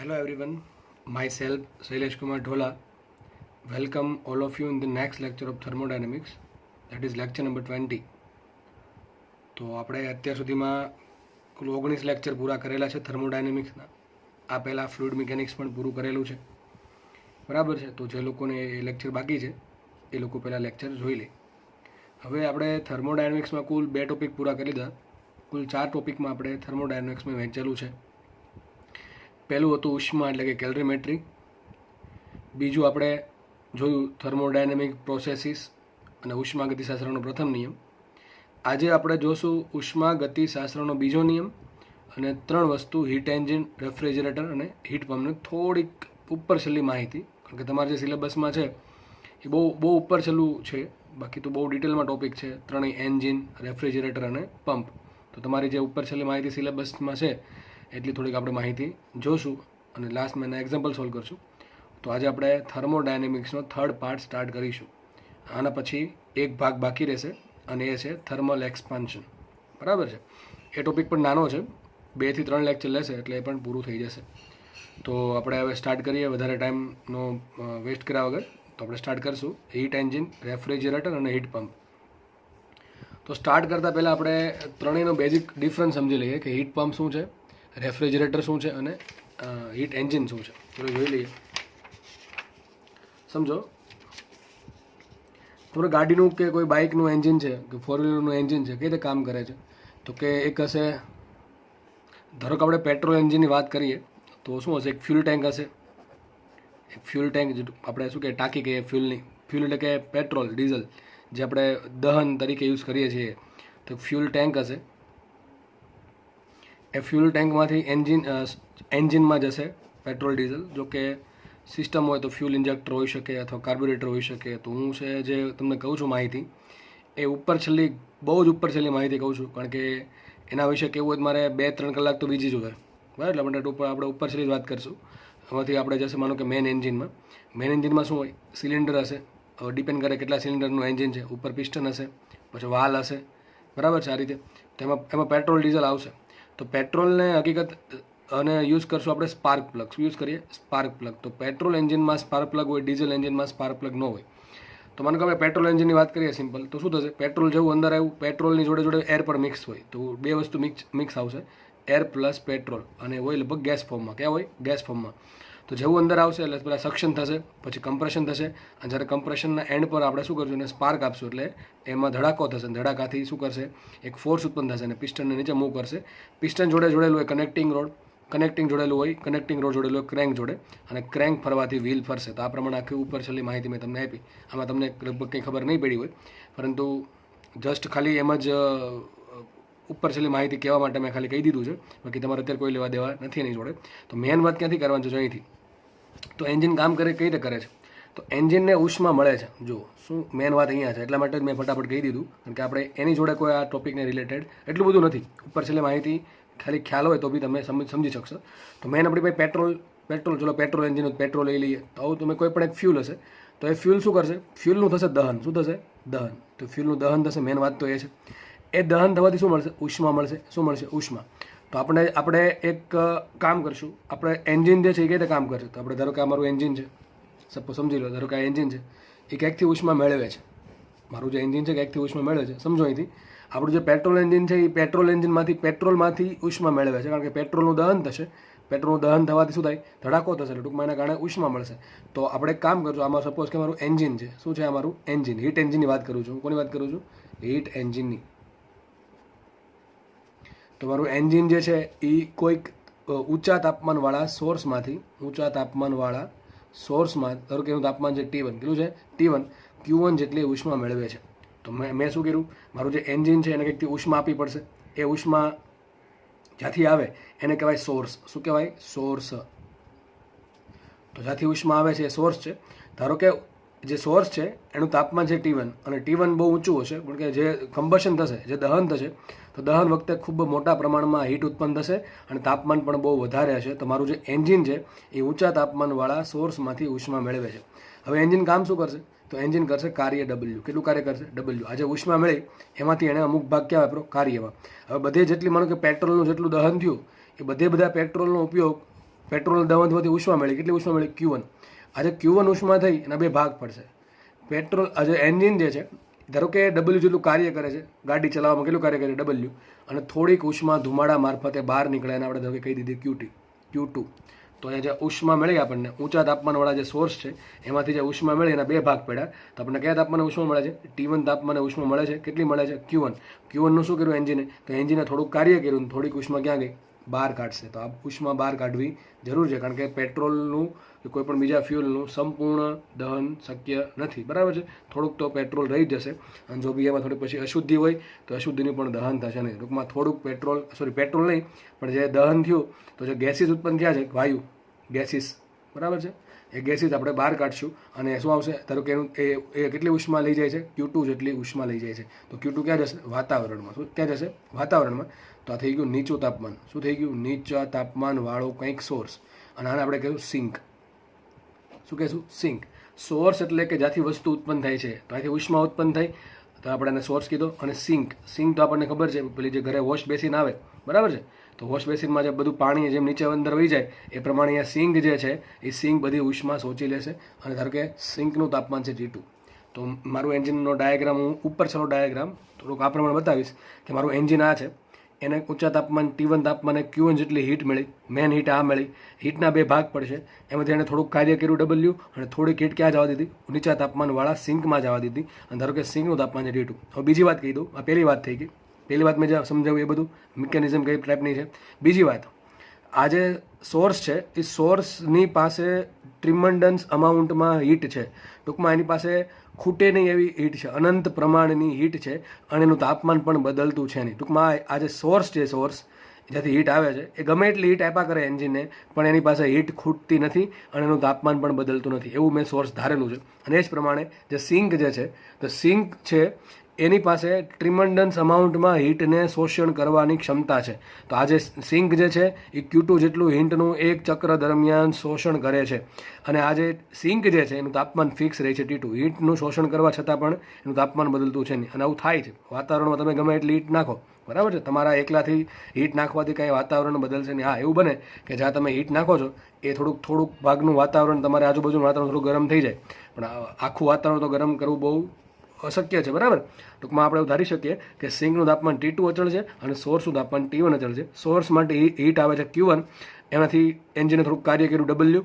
Hello everyone, myself Shailesh Kumar Dhola. Welcome all of you in the next lecture of thermodynamics, that is lecture number 20. તો આપણે અત્યાર સુધીમાં કુલ 19 lecture પૂરા કરેલા છે થર્મોડાયનેમિક્સના. આ પહેલાં ફ્લુઇડ મિકેનિક્સ પણ પૂરું કરેલું છે, બરાબર છે. તો જે લોકોને એ લેક્ચર બાકી છે એ લોકો પહેલાં લેક્ચર જોઈ લે. હવે આપણે થર્મોડાયનેમિક્સમાં કુલ 2 ટોપિક પૂરા કરી દીધા. કુલ 4 ટોપિકમાં આપણે થર્મોડાયનેમિક્સમાં વહેંચેલું છે. પહેલું હતું ઉષ્મા એટલે કે કેલરીમેટ્રી. બીજું આપણે જોયું થર્મોડાયનેમિક પ્રોસેસીસ અને ઉષ્મા ગતિશાસ્ત્રનો પ્રથમ નિયમ. આજે આપણે જોશું ઉષ્મા ગતિશાસ્ત્રનો બીજો નિયમ અને 3 વસ્તુ હીટ એન્જિન, રેફ્રિજરેટર અને હીટ પંપની થોડીક ઉપર છેલ્લી માહિતી, કારણ કે તમારા જે સિલેબસમાં છે એ બહુ ઉપર છેલ્લું છે, બાકી તો બહુ ડિટેલમાં ટોપિક છે. ત્રણેય એન્જિન, રેફ્રિજરેટર અને પંપ. તો તમારી જે ઉપર છેલ્લી માહિતી સિલેબસમાં છે એટલી થોડીક આપણે માહિતી જોશું અને લાસ્ટમાં એના એક્ઝામ્પલ સોલ્વ કરશું. તો આજે આપણે થર્મોડાયનેમિક્સનો 3rd પાર્ટ સ્ટાર્ટ કરીશું. આના પછી એક ભાગ બાકી રહેશે અને એ છે થર્મલ એક્સપાન્શન, બરાબર છે. એ ટોપિક પણ નાનો છે, 2 થી 3 લેક્ચર લેશે એટલે એ પણ પૂરું થઈ જશે. તો આપણે હવે સ્ટાર્ટ કરીએ વધારે ટાઈમનો વેસ્ટ કર્યા વગર. તો આપણે સ્ટાર્ટ કરીશું હીટ એન્જિન, રેફ્રિજરેટર અને હીટ પંપ. તો સ્ટાર્ટ કરતાં પહેલાં આપણે ત્રણેયનો બેઝિક ડિફરન્સ સમજી લઈએ કે હીટ પંપ શું છે, રેફ્રિજરેટર શું છે અને હીટ એન્જિન શું છે. ચલો જોઈ લઈએ. સમજો તમારે ગાડીનું કે કોઈ બાઇકનું એન્જિન છે કે 4-વ્હીલરનું એન્જિન છે, કઈ રીતે કામ કરે છે. તો કે એક હશે, ધારો કે આપણે પેટ્રોલ એન્જિનની વાત કરીએ તો શું હશે, એક ફ્યુલ ટેન્ક હશે. એક ફ્યુલ ટેન્ક આપણે શું કે ટાંકી કહીએ ફ્યુલની. ફ્યુલ એટલે કે પેટ્રોલ, ડીઝલ જે આપણે દહન તરીકે યુઝ કરીએ છીએ. તો ફ્યુલ ટેન્ક હશે. એ ફ્યુલ ટેન્કમાંથી એન્જિનમાં જશે પેટ્રોલ, ડીઝલ. જો કે સિસ્ટમ હોય તો ફ્યુલ ઇન્જેક્ટર હોઈ શકે અથવા કાર્બ્યુરેટર હોઈ શકે. તો હું છે જે તમને કહું છું માહિતી, એ ઉપર છેલ્લી બહુ જ ઉપર છેલ્લી માહિતી કહું છું, કારણ કે એના વિશે કેવું હોય તો મારે 2-3 કલાક તો બીજી જોઈએ, બરાબર. એટલે આપણે ઉપર છેલ્લી જ વાત કરીશું. એમાંથી આપણે જશે માનો કે મેન એન્જિનમાં. મેન એન્જિનમાં શું હોય, સિલિન્ડર હશે. હવે ડિપેન્ડ કરે કેટલા સિલિન્ડરનું એન્જિન છે. ઉપર પિસ્ટન હશે, પછી વાલ હશે, બરાબર છે. આ રીતે તો એમાં પેટ્રોલ, ડીઝલ આવશે. તો પેટ્રોલને હકીકત અને યુઝ કરશું આપણે સ્પાર્ક પ્લગ. શું યુઝ કરીએ? Spark plug. તો પેટ્રોલ એન્જિનમાં સ્પાર્ક પ્લગ હોય, ડીઝલ એન્જિનમાં સ્પાર્ક પ્લગ ન હોય. તો મને કહે પેટ્રોલ એન્જિનની વાત કરીએ સિમ્પલ, તો શું થશે, પેટ્રોલ જેવું અંદર આવ્યું, પેટ્રોલની જોડે જોડે એર પણ મિક્સ હોય. તો 2 વસ્તુ મિક્સ આવશે, એર પ્લસ પેટ્રોલ, અને હોય લગભગ ગેસ ફોર્મમાં. ક્યાં હોય? ગેસ ફોર્મમાં. તો જેવું અંદર આવશે એટલે પેલા સક્શન થશે, પછી કમ્પ્રેશન થશે, અને જ્યારે કમ્પ્રેશનના એન્ડ પર આપણે શું કરશું, એને સ્પાર્ક આપશું એટલે એમાં ધડાકો થશે. ધડાકાથી શું કરશે, એક ફોર્સ ઉત્પન્ન થશે અને પિસ્ટનને નીચે મૂવ કરશે. પિસ્ટન જોડે જોડેલું હોય કનેક્ટિંગ રોડ, કનેક્ટિંગ જોડેલું હોય, કનેક્ટિંગ રોડ જોડેલું હોય ક્રેન્ક જોડે, અને ક્રેન્ક ફરવાથી વ્હીલ ફરશે. તો આ પ્રમાણે આખી ઉપર છેલ્લી માહિતી મેં તમને આપી. આમાં તમને લગભગ કંઈ ખબર નહીં પડી હોય, પરંતુ જસ્ટ ખાલી એમ જ ઉપર છેલ્લી માહિતી કહેવા માટે મેં ખાલી કહી દીધું છે. બાકી તમારે અત્યારે કોઈ લેવા દેવા નથી એની જોડે. તો મેન વાત ક્યાંથી કરવાની છે, અહીંથી. તો એન્જિન કામ કઈ રીતે કરે છે? તો એન્જિનને ઉષ્મા મળે છે. જો શું મેન વાત અહીંયા છે, એટલા માટે જ મેં ફટાફટ કહી દીધું, કારણ કે આપણે એની જોડે કોઈ આ ટોપિકને રિલેટેડ એટલું બધું નથી. ઉપર છેલ્લી માહિતી ખાલી ખ્યાલ હોય તો બી તમે સમજી શકશો. તો મેન આપણી પાસે પેટ્રોલ ચલો પેટ્રોલ એન્જિન હોય, પેટ્રોલ લઈ લઈએ. તો આવું તમે કોઈ પણ એક ફ્યુલ હશે, તો એ ફ્યુલ શું કરશે, ફ્યુલનું થશે દહન. શું થશે? દહન. તો ફ્યુલનું દહન થશે. મેન વાત તો એ છે. એ દહન થવાથી શું મળશે? ઉષ્મા મળશે. શું મળશે? ઉષ્મા. તો આપણે એક કામ કરશું, આપણે એન્જિન જે છે એ કઈ રીતે કામ કરશે. તો આપણે ધારો કે અમારું એન્જિન છે, સપોઝ સમજી લો, ધારો કે આ એન્જિન છે, એ ક્યાંકથી ઉષ્મા મેળવે છે. મારું જે એન્જિન છે ક્યાંકથી ઉષ્મા મેળવે છે. સમજો અહીંથી આપણું જે પેટ્રોલ એન્જિન છે એ પેટ્રોલમાંથી ઉષ્મા મેળવે છે, કારણ કે પેટ્રોલનું દહન થશે. પેટ્રોલનું દહન થવાથી શું થાય? ધડાકો થશે, એટલે ટૂંકમાં એના કારણે ઉષ્મા મળશે. તો આપણે એક કામ કરશું, આમાં સપોઝ કે મારું એન્જિન છે. શું છે અમારું એન્જિન? હીટ એન્જિનની વાત કરું છું. કોની વાત કરું છું? હીટ એન્જિનની. તો મારું એન્જિન જે છે એ કોઈક ઊંચા તાપમાનવાળા સોર્સમાં ધારો કે એનું તાપમાન છે T1. કેટલું છે? T1. Q1 જેટલી ઉષ્મા મેળવે છે. તો મેં શું કર્યું, મારું જે એન્જિન છે એને કંઈકથી ઉષ્મા આપવી પડશે. એ ઉષ્મા જ્યાંથી આવે એને કહેવાય સોર્સ. શું કહેવાય? સોર્સ. તો જ્યાંથી ઉષ્મા આવે છે એ સોર્સ છે. ધારો કે જે સોર્સ છે એનું તાપમાન છે T1, અને T1 બહુ ઊંચું હશે, કારણ કે જે કમ્બશન થશે, જે દહન થશે, તો દહન વખતે ખૂબ મોટા પ્રમાણમાં હીટ ઉત્પન્ન થશે અને તાપમાન પણ બહુ વધારે હશે. તો મારું જે એન્જિન છે એ ઊંચા તાપમાનવાળા સોર્સમાંથી ઉષ્મા મેળવે છે. હવે એન્જિન કામ શું કરશે? તો એન્જિન કરશે કાર્ય W. કેટલું કાર્ય કરશે? W. આજે ઉષ્મા મળી એમાંથી એણે અમુક ભાગ ક્યાં વાપરો? કાર્યમાં. હવે બધે જેટલી માનો કે પેટ્રોલનું જેટલું દહન થયું એ બધા પેટ્રોલનો ઉપયોગ પેટ્રોલ દહનથી ઉષ્મા મળી, કેટલી ઉષ્મા મળી? Q1. આજે Q1 ઉષ્મા થઈ એના બે ભાગ પડશે. પેટ્રોલ આજે એન્જિન જે છે ધારો કે W જેટલું કાર્ય કરે છે, ગાડી ચલાવવામાં કેટલું કાર્ય કરે છે W, અને થોડીક ઉષ્મા ધુમાડા મારફતે બહાર નીકળે અને આપણે ધારો કે કહી દીધી Q2. તો અહીંયા જે ઉષ્મા મળી આપણને ઊંચા તાપમાનવાળા જે સોર્સ છે એમાંથી જે ઉષ્મા મળી એના બે ભાગ પડ્યા. તો આપણને કયા તાપમાને ઉષ્મા મળે છે? T1 તાપમાને ઉષ્મા મળે છે. કેટલી મળે છે? Q1. Q1નું શું કર્યું એન્જિને? તો એન્જિને થોડુંક કાર્ય કર્યું, થોડીક ઉષ્મા ક્યાં ગઈ? બહાર કાઢશે. તો આ ઉષ્મા બહાર કાઢવી જરૂર છે, કારણ કે પેટ્રોલનું કે કોઈ પણ બીજા ફ્યુલનું સંપૂર્ણ દહન શક્ય નથી, બરાબર છે. થોડુંક તો પેટ્રોલ રહી જશે, અને જો બી એમાં થોડી પછી અશુદ્ધિ હોય તો અશુદ્ધિનું પણ દહન થશે નહીં. ટૂંકમાં થોડુંક પેટ્રોલ નહીં, પણ જે દહન થયું તો જે ગેસીસ ઉત્પન્ન થયા છે, વાયુ ગેસીસ, બરાબર છે, એ ગેસીસ આપણે બહાર કાઢશું અને શું આવશે? ધારો કે એ કેટલી ઉષ્મા લઈ જાય છે? Q2 જેટલી ઉષ્મા લઈ જાય છે. તો Q2 ક્યાં જશે? વાતાવરણમાં. શું ક્યાં જશે? વાતાવરણમાં. તો આ થઈ ગયું નીચું તાપમાન. શું થઈ ગયું? નીચા તાપમાનવાળો કંઈક સોર્સ, અને આને આપણે કહીશું સિંક. શું કહીશું? સિંક. સોર્સ એટલે કે જ્યાંથી વસ્તુ ઉત્પન્ન થાય છે, તો અહીંથી ઉષ્મા ઉત્પન્ન થઈ તો આપણે એને સોર્સ કીધો. અને સિંક તો આપણને ખબર છે, પેલી જે ઘરે વોશ બેસિન આવે, બરાબર છે, તો વોશ બેસિનમાં જે બધું પાણી જેમ નીચે અંદર વહી જાય એ પ્રમાણે અહીંયા સિંક જે છે એ સિંક બધી ઉષ્મા શોષી લેશે. અને ધારો કે સિંકનું તાપમાન છે T2. તો મારું એન્જિનનો ડાયાગ્રામ હું ઉપર છેલ્લો ડાયાગ્રામ થોડુંક આ પ્રમાણે બતાવીશ કે મારું એન્જિન આ છે, એને ઊંચા તાપમાન T1 તાપમાને Q1 જેટલી હીટ મળી, મેન હીટ આ મળી. હીટના બે ભાગ પડશે, એમાંથી એને થોડુંક કાર્ય કર્યું W, અને થોડીક હીટ ક્યાં જવા દીધી? નીચા તાપમાનવાળા સિંકમાં જવા દીધી. અને ધારો કે સિંકનું તાપમાન છે T2. હવે બીજી વાત કહી દઉં, આ પહેલી વાત થઈ ગઈ. પહેલી વાત મેં જે સમજાવ્યું એ બધું મિકેનિઝમ કઈ ટાઈપની છે. બીજી વાત, આ જે સોર્સ છે એ સોર્સની પાસે ટ્રીમન્ડન્સ અમાઉન્ટમાં હીટ છે. ટૂંકમાં એની પાસે ખૂટે નહીં એવી હીટ છે, અનંત પ્રમાણની હીટ છે, અને એનું તાપમાન પણ બદલતું છે નહીં. ટૂંકમાં આ જે સોર્સ છે, સોર્સ જ્યાંથી હીટ આવે છે, એ ગમે એટલી હીટ આપ્યા કરે એન્જિનને, પણ એની પાસે હીટ ખૂટતી નથી અને એનું તાપમાન પણ બદલતું નથી. એવું મેં સોર્સ ધારેલું છે. અને એ જ પ્રમાણે જે સિંક જે છે, તો સિંક છે એની પાસે ટ્રીમન્ડન્સ અમાઉન્ટમાં હીટને શોષણ કરવાની ક્ષમતા છે. તો આ જે સિંક જે છે એ Q2 જેટલું હીટનું એક ચક્ર દરમિયાન શોષણ કરે છે. અને આ જે સિંક જે છે એનું તાપમાન ફિક્સ રહે છે T2. હીટનું શોષણ કરવા છતાં પણ એનું તાપમાન બદલતું છે નહીં. અને આવું થાય છે વાતાવરણમાં. તમે ગમે એટલી હીટ નાખો, બરાબર છે, તમારા એકલાથી હીટ નાખવાથી કાંઈ વાતાવરણ બદલશે નહીં. હા, એવું બને કે જ્યાં તમે હીટ નાખો છો એ થોડુંક ભાગનું વાતાવરણ, તમારે આજુબાજુનું વાતાવરણ થોડું ગરમ થઈ જાય, પણ આખું વાતાવરણ તો ગરમ કરવું બહુ અશક્ય છે, બરાબર. ટૂંકમાં આપણે એવું ધારી શકીએ કે સિંકનું તાપમાન T2 અચળ છે અને સોર્સનું તાપમાન T1 અચળ છે. સોર્સ માટે હીટ આવે છે Q1, એનાથી એન્જિને થોડુંક કાર્ય કર્યું W,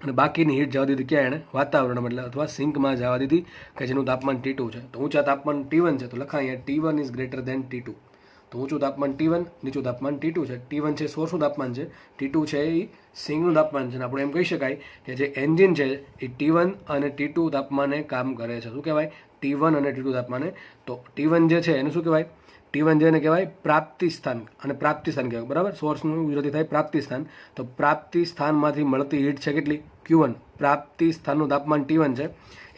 અને બાકીની હીટ જવા દીધી ક્યાં? એણે વાતાવરણમાં, એટલે અથવા સિંકમાં જવા દીધી, કે જેનું તાપમાન T2 છે. તો ઊંચા તાપમાન T1 છે, તો લખાય અહીંયા T1 is greater than T2. તો ઊંચું તાપમાન T1, નીચું તાપમાન T2 છે. T1 છે સોર્સનું તાપમાન છે, T2 છે એ સિંકનું તાપમાન છે. આપણે એમ કહી શકાય કે જે એન્જિન છે એ T1 અને T2 તાપમાને કામ કરે છે. શું કહેવાય? T1 અને T2 તાપમાને. તો T1 જે છે એનું શું કહેવાય? T1 જેને કહેવાય પ્રાપ્તિ સ્થાન, અને પ્રાપ્તિ સ્થાન કહેવાય, બરાબર. સોર્સનું ગુજરાતી થાય પ્રાપ્તિ સ્થાન. તો પ્રાપ્તિ સ્થાનમાંથી મળતી હીટ છે કેટલી? Q1. પ્રાપ્તિ સ્થાનનું તાપમાન T1 છે.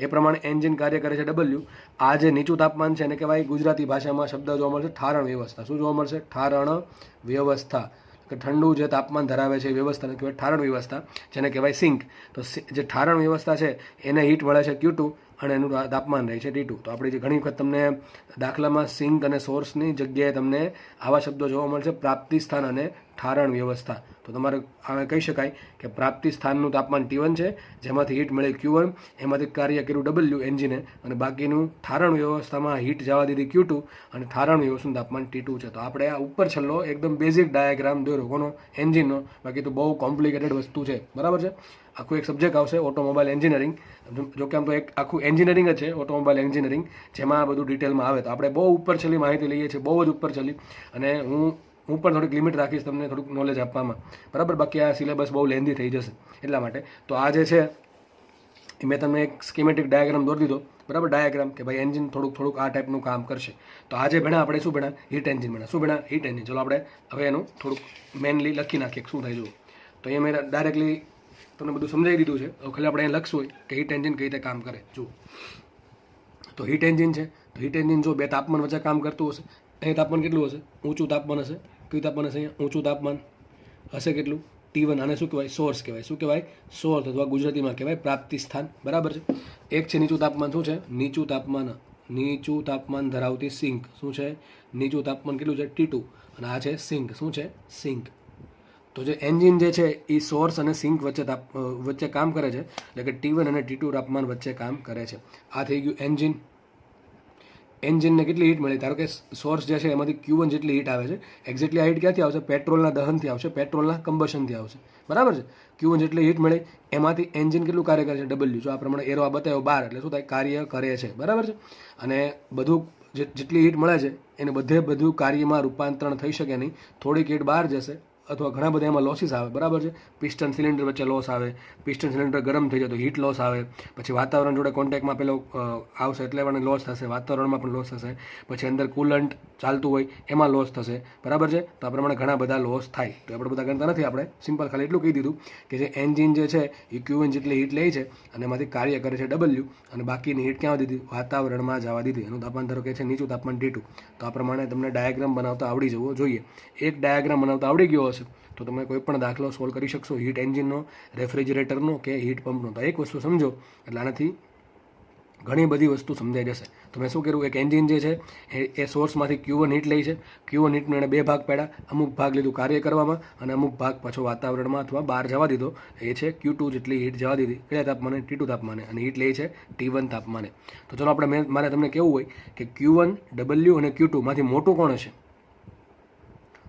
એ પ્રમાણે એન્જિન કાર્ય કરે છે W. આ જે નીચું તાપમાન છે એને કહેવાય, ગુજરાતી ભાષામાં શબ્દ જોવા મળશે ઠારણ વ્યવસ્થા. શું જોવા મળશે? ઠારણ વ્યવસ્થા. કે ઠંડુ જે તાપમાન ધરાવે છે એ વ્યવસ્થાને કહેવાય ઠારણ વ્યવસ્થા, જેને કહેવાય સિંક. તો જે ઠારણ વ્યવસ્થા છે એને હીટ મળે છે Q2, અને એનું તાપમાન રહે છે T2. તો આપણે જે ઘણી વખત તમને દાખલામાં સિંક અને સોર્સની જગ્યાએ તમને આવા શબ્દો જોવા મળશે, પ્રાપ્તિ સ્થાન અને ઠારણ વ્યવસ્થા. તો તમારે આને કહી શકાય કે પ્રાપ્તિ સ્થાનનું તાપમાન T1 છે, જેમાંથી હીટ મળી Q1, એમાંથી કાર્ય કર્યું W એન્જિને, અને બાકીનું ઠારણ વ્યવસ્થામાં હીટ જવા દીધી Q2, અને ઠારણ વ્યવસ્થાનું તાપમાન T2 છે. તો આપણે આ ઉપર છેલ્લો એકદમ બેઝિક ડાયાગ્રામ દોર્યો કોનો? એન્જિનનો. બાકી તો બહુ કોમ્પ્લિકેટેડ વસ્તુ છે, બરાબર છે. આખું એક સબ્જેક્ટ આવશે ઓટોમોબાઈલ એન્જિનિયરિંગ. જો કે આમ તો એક આખું એન્જિનિયરિંગ જ છે ઓટોમોબાઈલ એન્જિનિયરિંગ, જેમાં આ બધું ડિટેલમાં આવે. તો આપણે બહુ ઉપર છેલ્લી માહિતી લઈએ છીએ, બહુ જ ઉપર છેલ્લી. અને હું પણ થોડીક લિમિટ રાખીશ તમને થોડુંક નોલેજ આપવામાં, બરાબર. બાકી આ સિલેબસ બહુ લેન્ધી થઈ જશે એટલા માટે. તો આ જે છે એ મેં તમને એક સ્કીમેટિક ડાયાગ્રામ દોરી દીધો, બરાબર. ડાયાગ્રામ કે ભાઈ એન્જિન થોડુંક આ ટાઈપનું કામ કરશે. તો આજે ભણ્યા આપણે શું ભણ્યા? હીટ એન્જિન ભણ્યા. શું ભણ્યા? Heat engine. ચલો આપણે હવે એનું થોડુંક મેનલી લખી નાખીએ શું થાય જુઓ. તો અહીંયા મેં ડાયરેક્ટલી તમને બધું સમજાવી દીધું છે. હવે ખાલી આપણે અહીંયા લખશું કે હીટ એન્જિન કઈ રીતે કામ કરે. જુઓ, તો હીટ એન્જિન છે, તો હીટ એન્જિન જો બે તાપમાન વચ્ચે કામ કરતું હશે, અહીં તાપમાન કેટલું હશે? ઊંચું તાપમાન હશે. કયું તાપમાન હશે? અહીંયા ઊંચું તાપમાન હશે કેટલું? T1. આને શું કહેવાય? સોર્સ કહેવાય. શું કહેવાય? સોર્સ, અથવા ગુજરાતીમાં કહેવાય પ્રાપ્તિ સ્થાન, બરાબર છે. એક છે નીચું તાપમાન. શું છે? નીચું તાપમાન ધરાવતી સિંક. શું છે? નીચું તાપમાન કેટલું છે? T2. અને આ છે સિંક. શું છે? સિંક. તો જે એન્જિન જે છે એ સોર્સ અને સિંક વચ્ચે કામ કરે છે, એટલે કે T1 અને T2 તાપમાન વચ્ચે કામ કરે છે. આ થઈ ગયું એન્જિન. એન્જિનને કેટલી હીટ મળી? ધારો કે સોર્સ જે છે એમાંથી Q1 જેટલી હીટ આવે છે. એક્ઝેક્ટલી આ હીટ ક્યાંથી આવશે? પેટ્રોલના દહનથી આવશે, પેટ્રોલના કમ્બશનથી આવશે, બરાબર છે. Q1 જેટલી હીટ મળી, એમાંથી એન્જિન કેટલું કાર્ય કરે છે? W. જો આ પ્રમાણે એરો આ બતાવ્યો 12, એટલે શું થાય? કાર્ય કરે છે, બરાબર છે. અને બધું જેટલી હીટ મળે છે એને બધું કાર્યમાં રૂપાંતરણ થઈ શકે નહીં. થોડીક હીટ બહાર જશે અથવા ઘણા બધા એમાં લોસીસ આવે, બરાબર છે. પિસ્ટન સિલિન્ડર વચ્ચે લોસ આવે, પિસ્ટન સિલિન્ડર ગરમ થઈ જાય તો હીટ લોસ આવે, પછી વાતાવરણ જોડે કોન્ટેક્ટમાં પેલો આવશે એટલે પણ લોસ થશે, વાતાવરણમાં પણ લોસ થશે, પછી અંદર કુલન્ટ ચાલતું હોય એમાં લોસ થશે, બરાબર છે. તો આ પ્રમાણે ઘણા બધા લોસ થાય. તો આપણે બધા ગણતા નથી, આપણે સિમ્પલ ખાલી એટલું કહી દીધું કે જે એન્જિન જે છે એ Q1 જેટલી હીટ લે છે અને એમાંથી કાર્ય કરે છે W, અને બાકીની હીટ ક્યાં દીધી? વાતાવરણમાં જવા દીધી. એનું તાપમાન ધારો કે છે નીચું તાપમાન T2. તો આ પ્રમાણે તમને ડાયાગ્રામ બનાવતા આવડી જવો જોઈએ. એક ડાયાગ્રામ બનાવતા આવડી ગયો હશે તો તમે કોઈ પણ દાખલો સોલ્વ કરી શકશો, હીટ એન્જિનનો, રેફ્રિજરેટરનો કે હીટ પંપનો. તો એક વસ્તુ સમજો એટલે આનાથી ઘણી બધી વસ્તુ સમજાઈ જશે. તો મેં શું કર્યું? એક એન્જિન જે છે એ સોર્સમાંથી Q1 હીટ લે છે. Q1 હીટનો એણે બે ભાગ પાડ્યા. અમુક ભાગ લીધું કાર્ય કરવામાં અને અમુક ભાગ પાછો વાતાવરણમાં અથવા બહાર જવા દીધો. એ છે Q2 જેટલી હીટ જવા દીધી. કયા તાપમાને? T2 તાપમાને. અને હીટ લે છે T1 તાપમાને. તો ચલો આપણે મારે તમને કેવું હોય કે Q1, W અને Q2 માંથી મોટું કોણ હશે?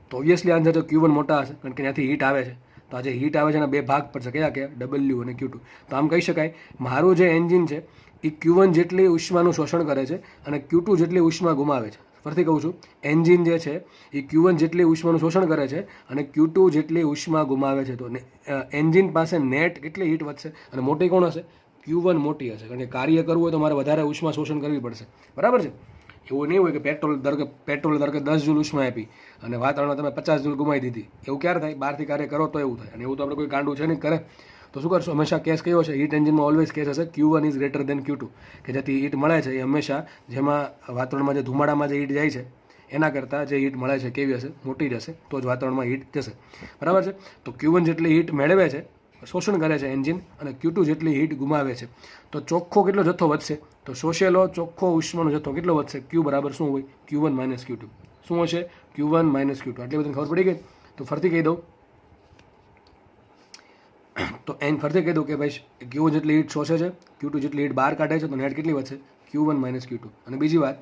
તો ઓબ્વિયસલી આન્સર તો Q1 મોટા હશે, કારણ કે ત્યાંથી હીટ આવે છે. તો આ જે હીટ આવે છે એના બે ભાગ પડશે. કયા કયા? W અને Q2. તો આમ કહી શકાય મારું જે એન્જિન છે એ Q1 જેટલી ઉષ્માનું શોષણ કરે છે અને Q2 જેટલી ઉષ્મા ગુમાવે છે. ફરીથી કહું છું, એન્જિન જે છે એ Q1 જેટલી ઉષ્માનું શોષણ કરે છે અને Q2 જેટલી ઉષ્મા ગુમાવે છે. તો એન્જિન પાસે નેટ કેટલી હીટ વધશે? અને મોટી કોણ હશે? Q1 મોટી હશે, કારણ કે કાર્ય કરવું હોય તો મારે વધારે ઉષ્મા શોષણ કરવી પડશે, બરાબર છે. એવું નહીં હોય કે પેટ્રોલ ધારો કે 10 જૂલ ઉષ્મા આપી અને વાતાવરણમાં તમે 50 જૂલ ગુમાવી દીધી. એવું ક્યારે થાય? બહારથી કાર્ય કરો તો એવું થાય, અને એવું તો આપણે કોઈ ગાંડું છે નહીં કરે. તો શું કરશો? હંમેશા કેસ કયો છે? હીટ એન્જિનમાં ઓલવેઝ કેસ હશે Q1 is greater than Q2, કે જેથી હીટ મળે છે એ હંમેશા જેમાં વાતાવરણમાં જે ધુમાડામાં જે હીટ જાય છે એના કરતાં જે હીટ મળે છે કેવી હશે? મોટી જ હશે. તો જ વાતાવરણમાં હીટ જશે, બરાબર છે. તો Q1 જેટલી હીટ મેળવે છે, શોષણ કરે છે એન્જિન, અને Q2 જેટલી હીટ ગુમાવે છે. તો ચોખ્ખો કેટલો જથ્થો વધશે? તો શોષેલો ચોખ્ખો ઉષ્માનો જથ્થો કેટલો વધશે? Q બરાબર શું હોય? Q1 minus Q2. શું હશે? Q1 minus Q2. આટલી બધી ખબર પડી ગઈ? તો ફરતી કહી દઉં ફરતી કહી દઉં કે ભાઈ Q1 જેટલી હીટ શોષે છે, Q2 જેટલી હીટ બહાર કાઢે છે, તો નેટ કેટલી વધશે? Q1 minus Q2. અને બીજી વાત,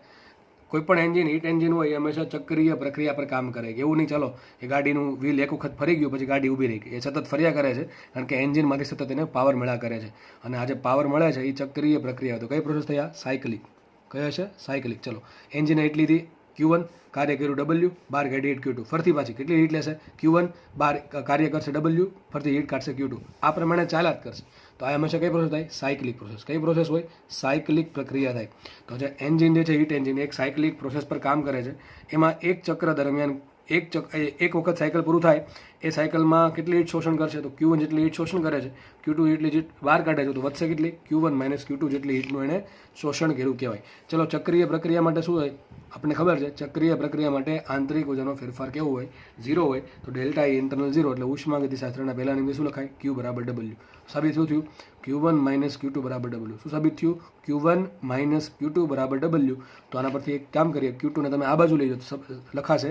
કોઈ પણ એન્જિન, હીટ એન્જિન હોય એ હંમેશા ચક્રીય પ્રક્રિયા પર કામ કરે. એવું નહીં ચાલો એ ગાડીનું વ્હીલ એક વખત ફરી ગયું પછી ગાડી ઊભી રહી ગઈ. એ સતત ફર્યા કરે છે, કારણ કે એન્જિનમાંથી સતત એને પાવર મળ્યા કરે છે. અને આ જે પાવર મળે છે એ ચક્રીય પ્રક્રિયા. તો કઈ પ્રોસેસ થયા? સાયકલિક. કયો છે? સાયકલિક. ચલો, એન્જિને હીટ લીધી Q1, કાર્ય કર્યું W, બહાર કાઢી હીટ Q2. ફરતી પાછી કેટલી હીટ લેશે? Q1 બહાર કાર્ય કરશે W, ફરતી હીટ કાઢશે Q2. આ પ્રમાણે ચાલ્યા જ કરશે. તો આ હંમેશા કઈ પ્રોસેસ થાય? Cyclic process. કઈ પ્રોસેસ હોય? સાયકલિક પ્રક્રિયા થાય. તો જે એન્જિન જે છે, હીટ એન્જિન, એક સાયકલિક પ્રોસેસ પર કામ કરે છે. એમાં એક ચક્ર દરમિયાન એક વખત સાયકલ પૂરું થાય એ સાયકલમાં કેટલી હીટ શોષણ કરશે? તો Q1 જેટલી હીટ શોષણ કરે છે, Q2 જેટલી હીટ બહાર કાઢે છે, તો વધશે કેટલી? Q1 માઇનસ Q2 જેટલી હીટનું એણે શોષણ કર્યું કહેવાય. ચલો, ચક્રીય પ્રક્રિયા માટે શું હોય? આપણને ખબર છે, ચક્રીય પ્રક્રિયા માટે આંતરિક ઊર્જાનો ફેરફાર કેવો હોય? 0 હોય. તો ડેલ્ટા E ઇન્ટરનલ 0, એટલે ઉષ્માગતિશાસ્ત્રના પહેલા નિયમ શું લખાય? Q બરાબર W. સાબિત શું થયું? Q1 માઇનસ Q2 બરાબર W. શું સાબિત થયું? Q1 માઇનસ Q2 બરાબર W. તો આના પરથી એક કામ કરીએ, Q2 ને તમે આ બાજુ લઈ જાઓ તો લખાશે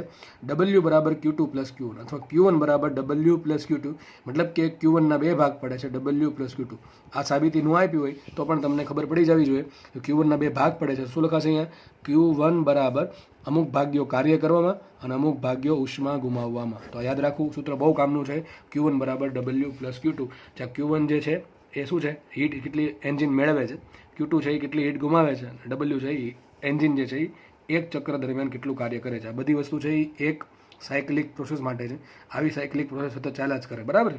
W બરાબર Q2 પ્લસ Q1, અથવા Q1 બરાબર W પ્લસ Q2. મતલબ કે Q1 ના બે ભાગ પડે છે, W પ્લસ Q2. આ સાબિતી ન આપી હોય તો પણ તમને ખબર પડી જવી જોઈએ કે Q1 ના બે ભાગ પડે છે. શું લખાશે અહીંયા? Q1 બરાબર અમુક ભાગ્યો કાર્ય કરવામાં અને અમુક ભાગ્યો ઉષ્મા ગુમાવવામાં. તો યાદ રાખવું, સૂત્ર બહુ કામનું છે. Q1 બરાબર W પ્લસ Q2. જ્યાં Q1 જે છે એ શું છે? હીટ કેટલી એન્જિન મેળવે છે. Q2 છે એ કેટલી હીટ ગુમાવે છે. W છે એ એન્જિન જે છે એ એક ચક્ર દરમિયાન કેટલું કાર્ય કરે છે. આ બધી વસ્તુ છે એ એક સાયકલિક પ્રોસેસ માટે છે. આવી સાયકલિક પ્રોસેસ સતત ચાલ્યા જ કરે, બરાબર.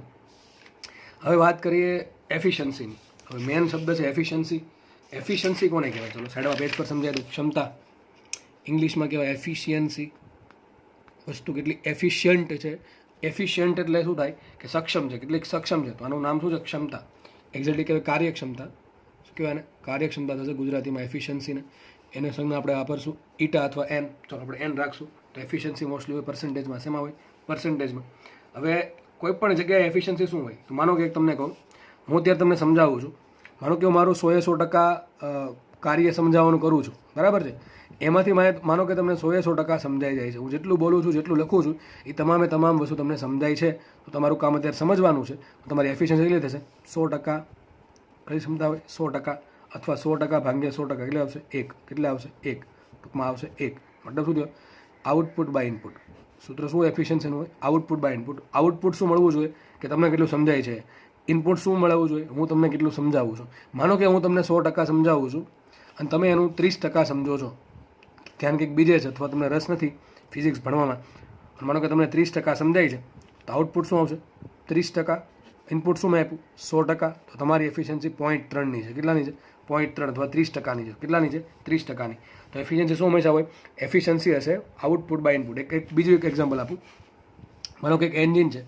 હવે વાત કરીએ એફિશિયન્સીની. હવે મેન શબ્દ છે એફિશિયન્સી. એફિશિયન્સી કોને કહેવાય? ચલો સાઈડમાં પેજ પર સમજાય દઉં. ક્ષમતા. ઇંગ્લિશમાં કહેવાય એફિશિયન્સી. વસ્તુ કેટલી એફિશિયન્ટ છે. એફિશિયન્ટ એટલે શું થાય? કે સક્ષમ છે, કેટલીક સક્ષમ છે. તો આનું નામ શું છે? ક્ષમતા. એક્ઝેક્ટલી કહેવાય કાર્યક્ષમતા. શું કહેવાય? કાર્યક્ષમતા થશે ગુજરાતીમાં એફિશિયન્સીને. એને સંજ્ઞા આપણે વાપરશું ઈટા અથવા એન. ચાલો આપણે એન રાખશું. તો એફિશિયન્સી મોસ્ટલી હોય પર્સન્ટેજમાં. શેમાં હોય? પર્સન્ટેજમાં. હવે કોઈ પણ જગ્યાએ એફિશિયન્સી શું હોય? તો માનો કે તમને કહું, હું અત્યારે તમને સમજાવું છું. માનો કે હું મારું 100% કાર્ય સમજાવવાનું કરું છું, બરાબર છે, એમાંથી માનો કે તમને 100% સમજાઈ જાય છે. હું જેટલું બોલું છું, જેટલું લખું છું, એ તમામ વસ્તુ તમને સમજાય છે. તો તમારું કામ અત્યારે સમજવાનું છે. તમારી એફિશિયન્સી કેટલી થશે? 100% કઈ ક્ષમતા હોય? 100%, અથવા 100% ભાગ્યા 100% કેટલે આવશે? 1. કેટલે આવશે? 1. ટૂંકમાં આવશે 1. મતલબ શું થયો? Output by input. સૂત્ર શું એફિશિયન્સીનું હોય? Output by input. આઉટપુટ શું મળવું જોઈએ? કે તમને કેટલું સમજાય છે. ઇનપુટ શું મળવું જોઈએ? હું તમને કેટલું સમજાવું છું. માનો કે હું તમને 100% સમજાવું છું અને તમે એનું 30% સમજો છો, ધ્યાન કંઈક બીજે છે, અથવા તમને રસ નથી ફિઝિક્સ ભણવામાં, માનો કે તમને 30% સમજાય છે, તો આઉટપુટ શું આવશે? 30%. ઇનપુટ શું મેં આપ્યું? 100%. તો તમારી એફિશિયન્સી 0.3ની છે. કેટલાની છે? 0.3 અથવા 30%ની છે. કેટલાની છે? 30%ની. તો એફિશિયન્સી શું હંમેશા હોય? એફિશિયન્સી હશે આઉટપુટ બાય ઇનપુટ. બીજું એક એક્ઝામ્પલ આપું. માનો કે એક એન્જિન છે,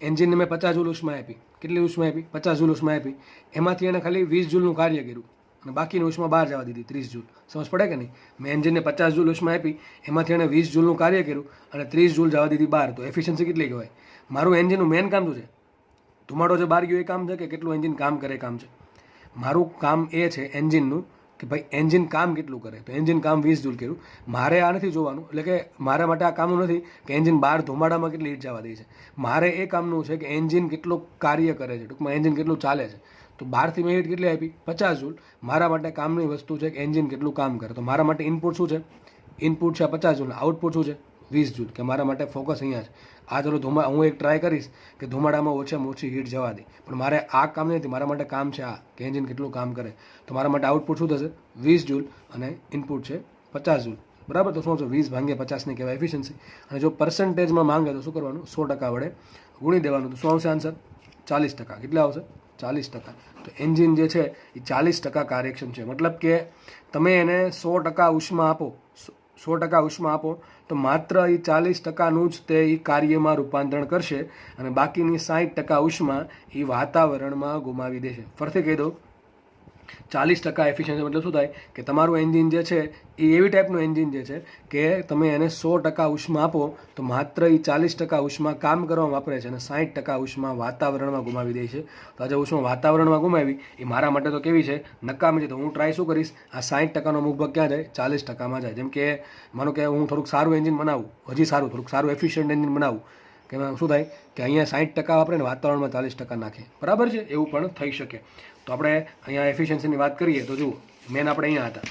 એન્જિનને મેં 50 જૂલ ઉષ્મા આપી. કેટલી ઉષ્મા આપી? 50 જૂલ ઉષ્મા આપી. એમાંથી એને ખાલી 20 જૂલનું કાર્ય કર્યું અને બાકીની ઉષ્મા બહાર જવા દીધી, 30 જૂલ. સમજ પડે કે નહીં? મેં એન્જિનને 50 જૂલ ઉષ્મા આપી, એમાંથી એને 20 જૂલનું કાર્ય કર્યું અને 30 જૂલ જવા દીધી બહાર. તો એફિશિયન્સી કેટલી કહેવાય? મારું એન્જિનનું મેન કામ શું છે? ધુમાડો જે બહાર ગયો એ કામ છે કે કેટલું એન્જિન કામ કરે કામ છે? મારું કામ એ છે એન્જિનનું કે ભાઈ એન્જિન કામ કેટલું કરે. તો એન્જિન કામ 20 જૂલ કર્યું. મારે આ નથી જોવાનું, એટલે કે મારા માટે આ કામનું નથી કે એન્જિન બહાર ધુમાડામાં કેટલી હીટ જવા દે છે. મારે એ કામનું છે કે એન્જિન કેટલું કાર્ય કરે છે, ટૂંકમાં એન્જિન કેટલું ચાલે છે. તો બહારથી મેં હીટ કેટલી આપી? 50 જૂલ. મારા માટે કામની વસ્તુ છે કે એન્જિન કેટલું કામ કરે. તો મારા માટે ઇનપુટ શું છે? ઇનપુટ છે 50 જૂલ. આઉટપુટ શું છે? 20 જૂલ. કે મારા માટે ફોકસ અહીંયા છે. આ ચલો હું એક ટ્રાય કરીશ કે ધુમાડામાં ઓછામાં ઓછી હીટ જવા દે, પણ મારે આ કામ નથી. મારા માટે કામ છે આ કે એન્જિન કેટલું કામ કરે. તો મારા માટે આઉટપુટ શું થશે? 20 જૂલ અને ઇનપુટ છે 50 જૂલ. બરાબર. તો શું છે? 20 ભાગ્યા 50ની કહેવાય એફિશિયન્સી. અને જો પર્સન્ટેજમાં માંગે તો શું કરવાનું? 100% વડે ગુણી દેવાનું. તો શું આવશે આન્સર? 40%. કેટલા આવશે? 40%. તો એન્જિન જે છે એ 40% કાર્યક્ષમ છે. મતલબ કે તમે એને 100% ઉષ્મા આપો, 100% ઉષ્મા આપો તો માત્ર એ 40%નું જ તે એ કાર્યમાં રૂપાંતરણ કરશે અને બાકીની 60% ઉષ્મા એ વાતાવરણમાં ગુમાવી દેશે. ફરીથી કહી દઉં, 40% એફિશિયન્સી મતલબ શું થાય કે તમારું એન્જિન જે છે એ એવી ટાઈપનું એન્જિન જે છે કે તમે એને 100% ઉષ્મા આપો તો માત્ર એ 40% ઉષ્મા કામ કરવામાં વાપરે છે અને 60% ઉષ્મા વાતાવરણમાં ગુમાવી દે છે. તો આ જે ઉષ્મા વાતાવરણમાં ગુમાવી એ મારા માટે તો કેવી છે? નકામી છે. તો હું ટ્રાય શું કરીશ? આ 60%નો મુખભાગ ક્યાં જાય? 40%માં જાય. જેમ કે માનો કે હું થોડુંક સારું એન્જિન બનાવું, હજી સારું થોડુંક સારું એફિશિયન્ટ એન્જિન બનાવું, કે એમાં શું થાય કે અહીંયા 60% વાપરે ને વાતાવરણમાં 40% નાખે. બરાબર છે? એવું પણ થઈ શકે. તો આપણે અહીંયા એફિશિયન્સીની વાત કરીએ તો જુઓ, મેન આપણે અહીંયા હતા.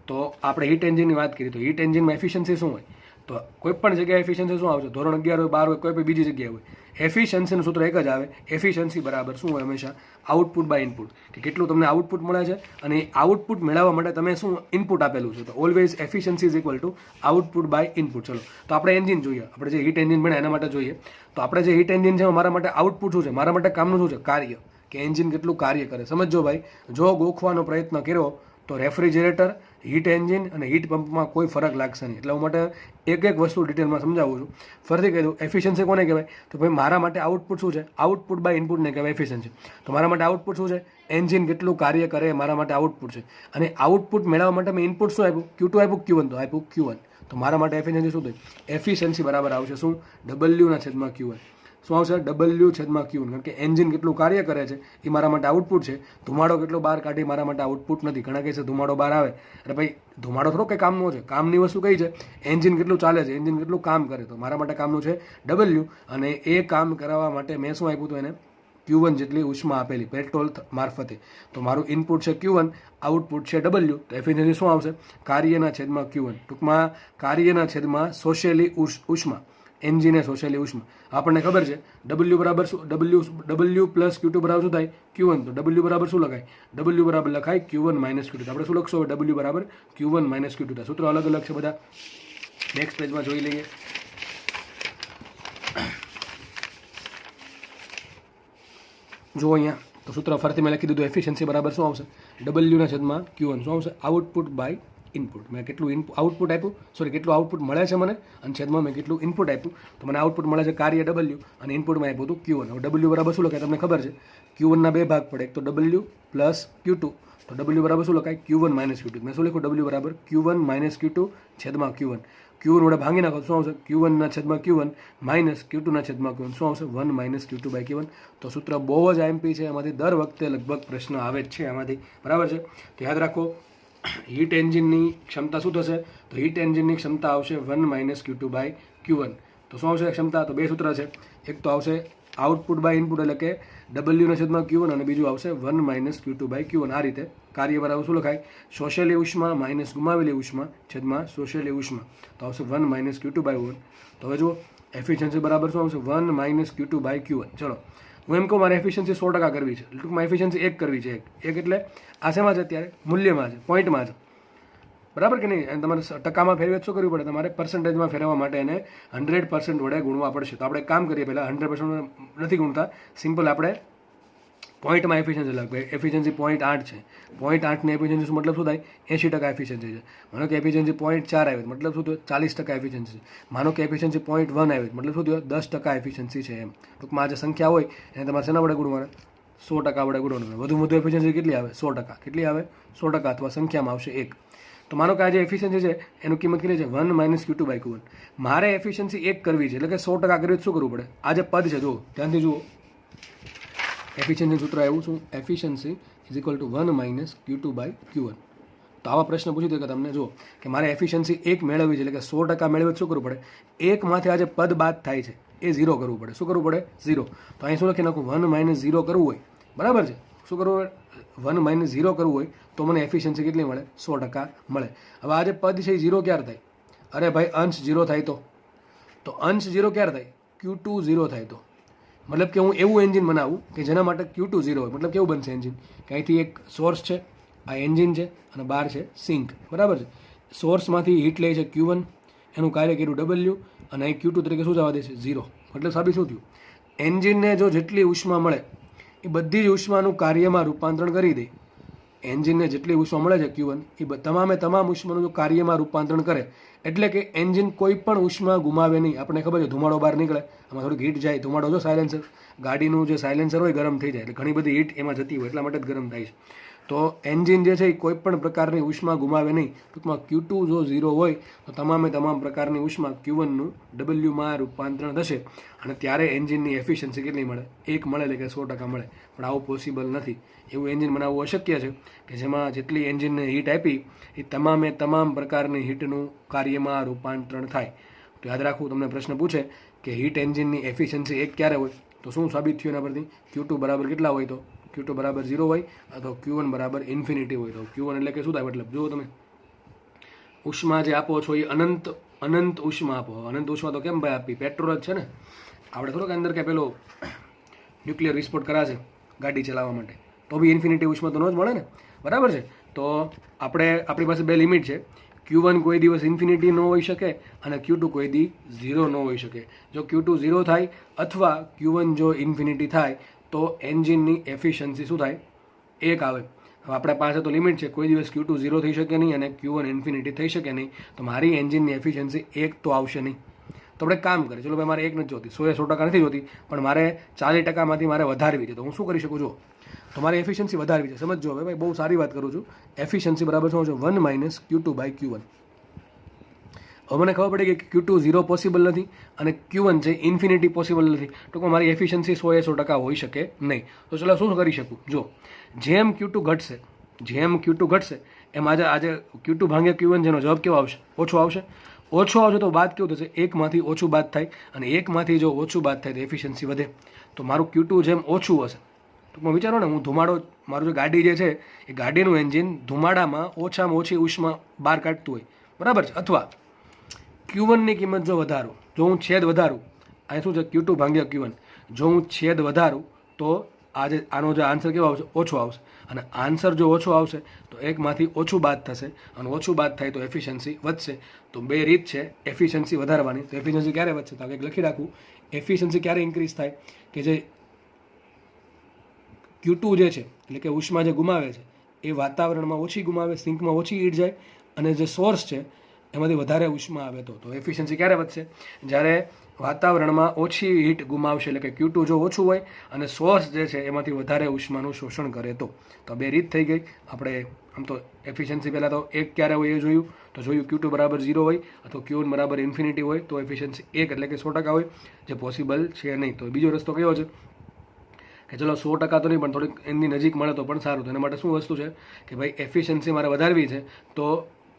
તો આપણે હીટ એન્જિનની વાત કરીએ તો હીટ એન્જિનમાં એફિશિયન્સી શું હોય? તો કોઈ પણ જગ્યાએ એફિશિયન્સી શું આવશે? ધોરણ 11 હોય, 12 હોય, કોઈ પણ બીજી જગ્યાએ હોય, એફિશિયન્સીનું સૂત્ર એક જ આવે. એફિશિયન્સી બરાબર શું હોય? હંમેશા આઉટપુટ બાય ઇનપુટ. કે કેટલું તમને આઉટપુટ મળે છે અને એ આઉટપુટ મેળવવા માટે તમે શું ઇનપુટ આપેલું છે. તો always efficiency is equal to output by input. ચલો, તો આપણે એન્જિન જોઈએ. આપણે જે હીટ એન્જિન બને એના માટે જોઈએ. તો આપણે જે હીટ એન્જિન છે મારા માટે આઉટપુટ શું છે? મારા માટે કામનું શું છે? કાર્ય. કે એન્જિન કેટલું કાર્ય કરે. સમજો ભાઈ, જો ગોખવાનો પ્રયત્ન કર્યો તો રેફ્રિજરેટર, હીટ એન્જિન અને હીટ પંપમાં કોઈ ફરક લાગશે નહીં. એટલે હું માટે એક એક વસ્તુ ડિટેલમાં સમજાવું છું. ફરીથી કહી દઉં, એફિશિયન્સી કોને કહેવાય? તો ભાઈ મારા માટે આઉટપુટ શું છે? આઉટપુટ બાય ઇનપુટને કહેવાય એફિશિયન્સી. તો મારા માટે આઉટપુટ શું છે? એન્જિન કેટલું કાર્ય કરે મારા માટે આઉટપુટ છે. અને આઉટપુટ મેળવવા માટે મેં ઇનપુટ શું આપ્યું? Q2 આપ્યું, Q1 તો આપ્યું Q1. તો મારા માટે એફિશિયન્સી શું થઈ? એફિશિયન્સી બરાબર આવશે શું? W/Q1. શું આવશે? W/Q1. કારણ કે એન્જિન કેટલું કાર્ય કરે છે એ મારા માટે આઉટપુટ છે. ધુમાડો કેટલો બહાર કાઢી મારા માટે આઉટપુટ નથી. ઘણા કહેશે ધુમાડો બહાર આવે, અરે ભાઈ ધુમાડો થોડો કંઈ કામનો છે. કામની વસ્તુ કઈ છે? એન્જિન કેટલું ચાલે છે, એન્જિન કેટલું કામ કરે. તો મારા માટે કામનું છે W. અને એ કામ કરાવવા માટે મેં શું આપ્યું હતું એને? Q1 જેટલી ઉષ્મા આપેલી પેટ્રોલ મારફતે. તો મારું ઇનપુટ છે Q1, આઉટપુટ છે W. તો એફિશિયન્સી શું આવશે? કાર્યના છેદમાં Q1. ટૂંકમાં કાર્યના છેદમાં શોષેલી ઉષ્મા. એન્જિને શોષેલી ઉષ્મા. આપણને ખબર છે W બરાબર શું? W પ્લસ Q2 બરાબર શું થાય? Q1. તો W બરાબર શું લખાય? W બરાબર લખાય Q1 માઇનસ Q2. આપણે શું લખશો? W બરાબર Q1 માઇનસ Q2. સૂત્રો અલગ અલગ છે બધા. નેક્સ્ટ પેજમાં જોઈ લઈએ. જો અહીંયા તો સૂત્ર ફરીથી મેં લખી દીધું. એફિશિયન્સી બરાબર શું આવશે? W/Q1. શું આવશે? Output by input. મેં કેટલું આઉટપુટ આપ્યું, કેટલું આઉટપુટ મળે છે મને, અને છેદમાં મેં કેટલું ઇનપુટ આપ્યું. તો મને આઉટપુટ મળે છે કાર્ય W અને ઇનપુટમાં આપ્યું હતું Q1. હવે W બરાબર શું લખાય? તમને ખબર છે Q1ના બે ભાગ પડે. એક તો W પ્લસ Q2. તો W બરાબર શું લખાય? Q1 minus Q2. મેં શું લખ્યું? W બરાબર Q1 માઇનસ Q2 છેદમાં Q1. Q1 વડે ભાંગી નાખો શું આવશે? Q1 છેદમાં Q1 માઇનસ Q2 છેદમાં Q1. શું આવશે? 1 માઇનસ Q2 બાય Q1. તો સૂત્ર બહુ જ IMP છે. એમાંથી દર વખતે લગભગ પ્રશ્ન આવે જ છે એમાંથી. બરાબર છે? તો યાદ રાખો, હીટ એન્જિનની ક્ષમતા શું થશે? તો હીટ એન્જિનની ક્ષમતા આવશે 1 - Q2 / Q1. તો શું આવશે ક્ષમતા? તો બે સૂત્ર છે. એક તો આવશે આઉટપુટ બાય ઇનપુટ એટલે કે W/Q1 અને બીજું આવશે 1 - Q2 / Q1. આ રીતે કાર્ય બરાબર શું લખાય? શોષેલી ઉષ્મા માઇનસ ગુમાવેલી ઉષ્મા છેદમાં શોષેલી ઉષ્મા. તો આવશે 1 - Q2 / Q1. તો હવે જુઓ એફિશિયન્સી બરાબર શું આવશે? 1 - Q2 / Q1. ચલો હું એમ કહું મારે એફિશિયન્સી 100% કરવી છે, ટૂંકમાં એફિશિયન્સી 1 કરવી છે. એક એટલે આ શેમાં છે અત્યારે? મૂલ્યમાં છે, પોઈન્ટમાં છે, બરાબર કે નહીં? અને તમારે ટકામાં ફેરવે શું કરવું પડે? તમારે પર્સન્ટેજમાં ફેરવવા માટે એને 100% વડે ગુણવા પડશે. તો આપણે એક કામ કરીએ, પહેલાં 100% નથી ગુણતા, સિમ્પલ આપણે પોઈન્ટમાં એફિશિયન્સી લખીએ. એફિશિયન્સી 0.8 છે. 0.8ની એફિશિયન્સી શું મતલબ શું થાય? 80% એફિશિયન્સી છે. માનો કે એફિશિયન્સી 0.4 આવી મતલબ શું થયો? 40% એફિશિયન્સી. માનો કે એફિશિયન્સી 0.1 આવી મતલબ શું થયો? 10% એફિશિયન્સી છે. એમ ટૂંકમાં આ જે સંખ્યા હોય એને તમારે શેના વડે ગુણવાના? 100% વડે ગુણવાનું. વધુ એફિશિયન્સી કેટલી આવે? 100%. કેટલી આવે? 100%, અથવા સંખ્યામાં આવશે 1. તો માનો કે આ જે એફિશિયન્સી છે એનું કિંમત કેટલી છે? 1 - Q2 / Q1. મારે એફિશિયન્સી 1 કરવી છે, એટલે કે 100% કરવી, શું કરવું પડે? આ જે પદ છે જુઓ, ધ્યાનથી જુઓ, એફિશિયન્સી સૂત્ર આવ્યું શું? Efficiency is equal to 1 - Q2 / Q1. તો આવા પ્રશ્ન પૂછી દે કે તમને જુઓ કે મારે એફિશિયન્સી 1 મેળવવી છે, એટલે કે 100% મેળવે શું કરવું પડે? 1માંથી આ જે પદ બાદ થાય છે એ 0 કરવું પડે. શું કરવું પડે? 0. તો અહીં શું લખી નાખું? 1 - 0 કરવું હોય, બરાબર છે? શું કરવું? 1 - 0 કરવું હોય તો મને એફિશિયન્સી કેટલી મળે? 100% મળે. હવે આ જે પદ છે એ 0 ક્યારે થાય? અરે ભાઈ અંશ 0 થાય તો અંશ 0 ક્યારે થાય? Q2 0 થાય તો. મતલબ કે હું એવું એન્જિન બનાવું કે જેના માટે Q2 0 હોય. મતલબ કેવું બનશે એન્જિન? કે અહીંથી એક સોર્સ છે, આ એન્જિન છે, અને બહાર છે સિંક, બરાબર છે? સોર્સમાંથી હીટ લે છે Q1, એનું કાર્ય કર્યું W, અને અહીં Q2 તરીકે શું જવા દે છે? 0. મતલબ સાબિત શું થયું? એન્જિનને જો જેટલી ઉષ્મા મળે એ બધી જ ઉષ્માનું કાર્યમાં રૂપાંતરણ કરી દે. એન્જિનને જેટલી ઉષ્મા મળે છે Q1 એ તમામ ઉષ્માનું જો કાર્યમાં રૂપાંતરણ કરે, એટલે કે એન્જિન કોઈ પણ ઉષ્મા ગુમાવે નહીં. આપણે ખબર છે ધુમાડો બહાર નીકળે, આમાં થોડીક હીટ જાય, ધુમાડો જો સાયલેન્સર, ગાડીનું જે સાયલેન્સર હોય ગરમ થઈ જાય, એટલે ઘણી બધી હીટ એમાં જતી હોય, એટલા માટે જ ગરમ થાય છે. તો એન્જિન જે છે એ કોઈ પણ પ્રકારની ઉષ્મા ગુમાવે નહીં. ટૂંકમાં Q2 જો 0 હોય તો તમામ પ્રકારની ઉષ્મા Q1નું Wમાં રૂપાંતરણ થશે, અને ત્યારે એન્જિનની એફિશિયન્સી કેટલી મળે? 1 મળે, એટલે કે 100% મળે. પણ આવું પોસિબલ નથી. એવું એન્જિન બનાવવું અશક્ય છે કે જેમાં જેટલી એન્જિનને હીટ આપી એ તમામ પ્રકારની હીટનું કાર્યમાં રૂપાંતરણ થાય. તો યાદ રાખવું, તમને પ્રશ્ન પૂછે કે હીટ એન્જિનની એફિશિયન્સી 1 ક્યારે હોય, તો શું સાબિત થયું એના પરથી? Q2 બરાબર કેટલા હોય? તો Q2 બરાબર 0 હોય, અથવા Q1 બરાબર ઇન્ફિનિટી હોય. તો Q1 એટલે કે શું થાય? મતલબ જુઓ તમે, ઉષ્મા જે આપો છો એ અનંત ઉષ્મા આપો. અનંત ઉષ્મા તો કેમ ભાઈ આપી? પેટ્રોલ જ છે ને. આપણે થોડોક અંદર કે પેલો ન્યુક્લિયર વિસ્ફોટ કરાશે ગાડી ચલાવવા માટે, તો બી ઇન્ફિનિટી ઉષ્મા તો ન જ મળે ને, બરાબર છે? તો આપણી પાસે બે લિમિટ છે. Q1 કોઈ દિવસ ઇન્ફિનિટી ન હોઈ શકે, અને Q2 કોઈ દી 0 ન હોઈ શકે. જો Q2 0 થાય અથવા Q1 જો ઇન્ફિનિટી થાય તો એન્જિનની એફિશિયન્સી શું થાય? 1 આવે. હવે આપણા પાસે તો લિમિટ છે, કોઈ દિવસ Q2 0 થઈ શકે નહીં અને Q1 ઇન્ફિનિટી થઈ શકે નહીં. તો મારી એન્જિનની એફિશિયન્સી 1 તો આવશે નહીં. તો આપણે કામ કરીએ, ચલો ભાઈ મારે 1 નથી જોતી, 100% નથી જોતી, પણ મારે 40%માંથી મારે વધારવી છે. તો હું શું કરી શકું? જો તો મારી એફિશિયન્સી વધારવી છે. સમજો હવે ભાઈ, બહુ સારી વાત કરું છું. એફિશિયન્સી બરાબર શું છે? 1 - Q2 / Q1. હવે મને ખબર પડી કે Q2 0 પોસિબલ નથી અને Q1 છે ઇન્ફિનિટી પોસિબલ નથી. ટૂંકમાં મારી એફિશિયન્સી 100% હોઈ શકે નહીં. તો ચલો શું કરી શકું? જો જેમ Q2 ઘટશે એમ આજે Q2 ભાગ્યા Q1 જેનો જવાબ કેવો આવશે? ઓછો આવશે. ઓછો આવશે તો બાદ કેવું થશે? 1માંથી ઓછું બાદ થાય, અને 1માંથી જો ઓછું બાદ થાય તો એફિશિયન્સી વધે. તો મારું Q2 જેમ ઓછું હશે, ટૂંકમાં વિચારો ને, હું ધુમાડો, મારું જે ગાડી જે છે એ ગાડીનું એન્જિન ધુમાડામાં ઓછામાં ઓછી ઉષ્મા બહાર કાઢતું હોય, બરાબર છે? અથવા Q1ની કિંમત જો વધારું, જો હું છેદ વધારું, અહીં શું છે? Q2 ભાગ્યા Q1. જો હું છેદ વધારું તો આનો જે આન્સર કેવો આવશે? ઓછો આવશે. અને આન્સર જો ઓછો આવશે તો 1માંથી ઓછું બાદ થશે, અને ઓછું બાદ થાય તો એફિશિયન્સી વધશે. તો બે રીત છે એફિશિયન્સી વધારવાની. તો એફિશિયન્સી ક્યારે વધશે? તો આપણે લખી રાખવું, એફિશિયન્સી ક્યારે ઇન્ક્રીઝ થાય? કે જે Q2 જે છે, એટલે કે ઉષ્મા જે ગુમાવે છે એ વાતાવરણમાં ઓછી ગુમાવે, સિંકમાં ઓછી હીટ જાય, અને જે સોર્સ છે એમાંથી વધારે ઉષ્મા આવે તો એફિશિયન્સી ક્યારે વધશે? જ્યારે વાતાવરણમાં ઓછી હીટ ગુમાવશે, એટલે કે Q2 જો ઓછું હોય અને સોર્સ જે છે એમાંથી વધારે ઉષ્માનું શોષણ કરે તો. બે રીત થઈ ગઈ. આપણે આમ તો એફિશિયન્સી પહેલાં તો 1 ક્યારે હોય એ જોયું. તો જોયું Q2 બરાબર 0 હોય અથવા Q1 બરાબર ઇન્ફિનિટી હોય તો એફિશિયન્સી 1 એટલે કે 100% હોય, જે પોસિબલ છે નહીં. તો બીજો રસ્તો કયો છે? કે ચલો 100% તો નહીં પણ થોડીક એની નજીક મળે તો પણ સારું. તો એના માટે શું વસ્તુ છે કે ભાઈ એફિશિયન્સી મારે વધારવી છે તો